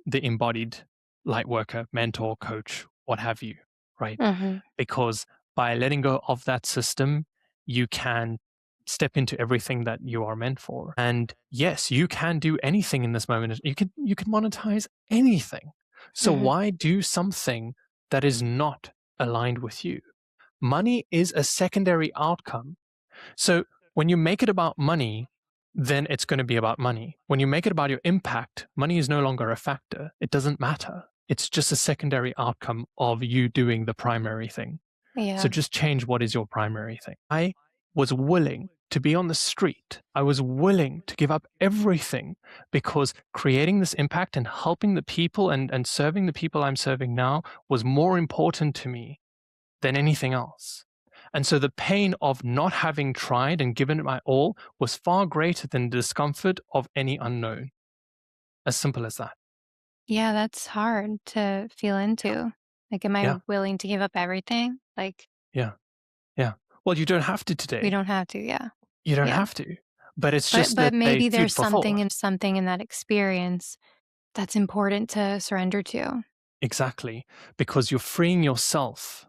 [SPEAKER 1] the embodied light worker, mentor, coach, what have you, right?
[SPEAKER 2] Mhm.
[SPEAKER 1] Because by letting go of that system, you can step into everything that you are meant for. And yes, you can do anything in this moment. You can monetize anything. So
[SPEAKER 2] Mhm.
[SPEAKER 1] why do something that is not aligned with you? Money is a secondary outcome. So when you make it about money, then it's going to be about money. When you make it about your impact, money is no longer a factor. It doesn't matter. It's just a secondary outcome of you doing the primary thing. So
[SPEAKER 2] Yeah.
[SPEAKER 1] just change what is your primary thing. I was willing to be on the street. I was willing to give up everything because creating this impact and helping the people and serving the people I'm serving now was more important to me than anything else. And so the pain of not having tried and given it my all was far greater than the discomfort of any unknown. As simple as that.
[SPEAKER 2] Yeah, that's hard to feel
[SPEAKER 1] Yeah.
[SPEAKER 2] into. Like, am I
[SPEAKER 1] Yeah.
[SPEAKER 2] willing to give up everything? Like,
[SPEAKER 1] Yeah. Yeah. Well, you don't have to
[SPEAKER 2] we
[SPEAKER 1] today.
[SPEAKER 2] don't have to, yeah.
[SPEAKER 1] You don't
[SPEAKER 2] Yeah.
[SPEAKER 1] have to. But it's
[SPEAKER 2] But
[SPEAKER 1] just that they
[SPEAKER 2] maybe
[SPEAKER 1] food
[SPEAKER 2] there's
[SPEAKER 1] for thought.
[SPEAKER 2] something in that experience that's important to surrender to.
[SPEAKER 1] Exactly. Because you're freeing yourself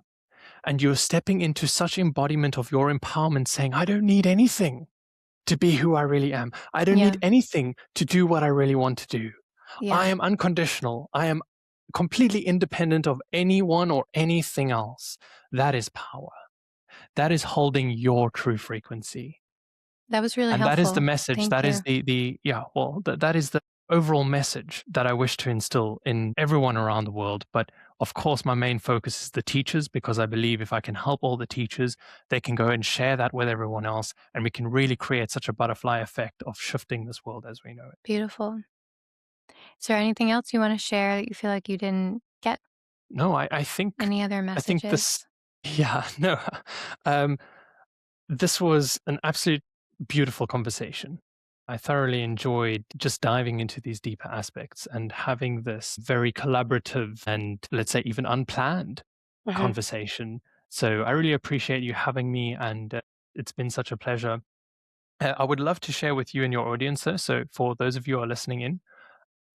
[SPEAKER 1] and you're stepping into such embodiment of your empowerment, saying, I don't need anything to be who I really am. I don't need
[SPEAKER 2] Yeah.
[SPEAKER 1] anything to do what I really want to do. I
[SPEAKER 2] Yeah.
[SPEAKER 1] am unconditional. I am completely independent of anyone or anything else. That is power. That is holding your true frequency.
[SPEAKER 2] That was really
[SPEAKER 1] And that is the
[SPEAKER 2] helpful.
[SPEAKER 1] message.
[SPEAKER 2] Thank
[SPEAKER 1] That is
[SPEAKER 2] you.
[SPEAKER 1] the yeah, well, that is the overall message that I wish to instill in everyone around the world. But of course, my main focus is the teachers, because I believe if I can help all the teachers, they can go and share that with everyone else. And we can really create such a butterfly effect of shifting this world as we know it.
[SPEAKER 2] Beautiful. Is there anything else you want to share that you feel like you didn't get?
[SPEAKER 1] No, I think
[SPEAKER 2] Any other
[SPEAKER 1] I think this
[SPEAKER 2] messages?
[SPEAKER 1] yeah, no. Um, this was an absolute beautiful conversation. I thoroughly enjoyed just diving into these deeper aspects and having this very collaborative and, let's say, even unplanned
[SPEAKER 2] Mhm.
[SPEAKER 1] conversation. So I really appreciate you having me, and it's been such a pleasure. I would love to share with you and your audience, though. So for those of you who are listening in,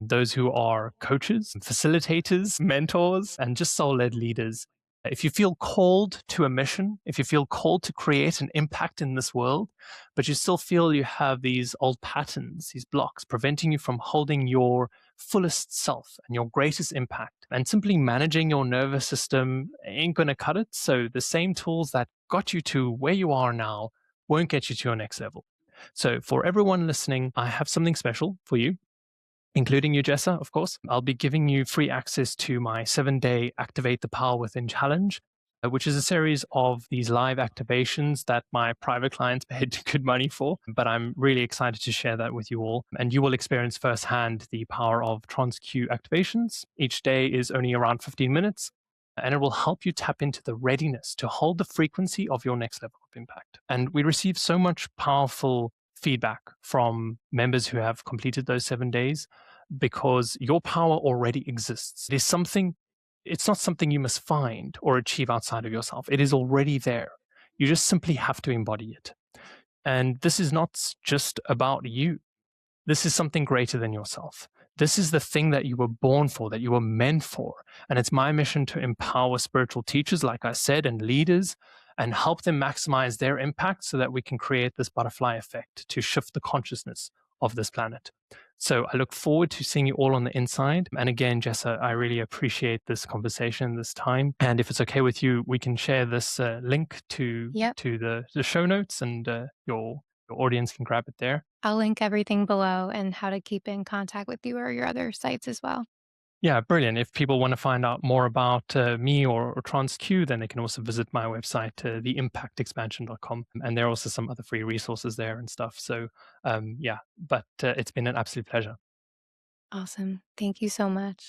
[SPEAKER 1] those who are coaches, facilitators, mentors, and just soul led leaders. If you feel called to a mission, if you feel called to create an impact in this world, but you still feel you have these old patterns, these blocks preventing you from holding your fullest self and your greatest impact, and simply managing your nervous system ain't going to cut it. So the same tools that got you to where you are now won't get you to your next level. So for everyone listening, I have something special for you, including you, Jessa, of course. I'll be giving you free access to my 7-day Activate the Power Within challenge, which is a series of these live activations that my private clients paid good money for. But I'm really excited to share that with you all. And you will experience firsthand the power of trans Q activations. Each day is only around 15 minutes. And it will help you tap into the readiness to hold the frequency of your next level of impact. And we receive so much powerful feedback from members who have completed those 7 days, because your power already exists. It is something, it's not something you must find or achieve outside of yourself. It is already there. You just simply have to embody it. And this is not just about you. This is something greater than yourself. This is the thing that you were born for, that you were meant for. And it's my mission to empower spiritual teachers, like I said, and leaders, and help them maximize their impact so that we can create this butterfly effect to shift the consciousness of this planet. So I look forward to seeing you all on the inside. And again, Jessa, I really appreciate this conversation, this time. And if it's okay with you, we can share this link to
[SPEAKER 2] Yep.
[SPEAKER 1] the show notes, and your audience can grab it there.
[SPEAKER 2] I'll link everything below and how to keep in contact with you or your other sites as well.
[SPEAKER 1] Yeah, brilliant. If people want to find out more about me or TransQ, then they can also visit my website, theimpactexpansion.com. And there are also some other free resources there and stuff. So, yeah, but it's been an absolute pleasure.
[SPEAKER 2] Awesome. Thank you so much.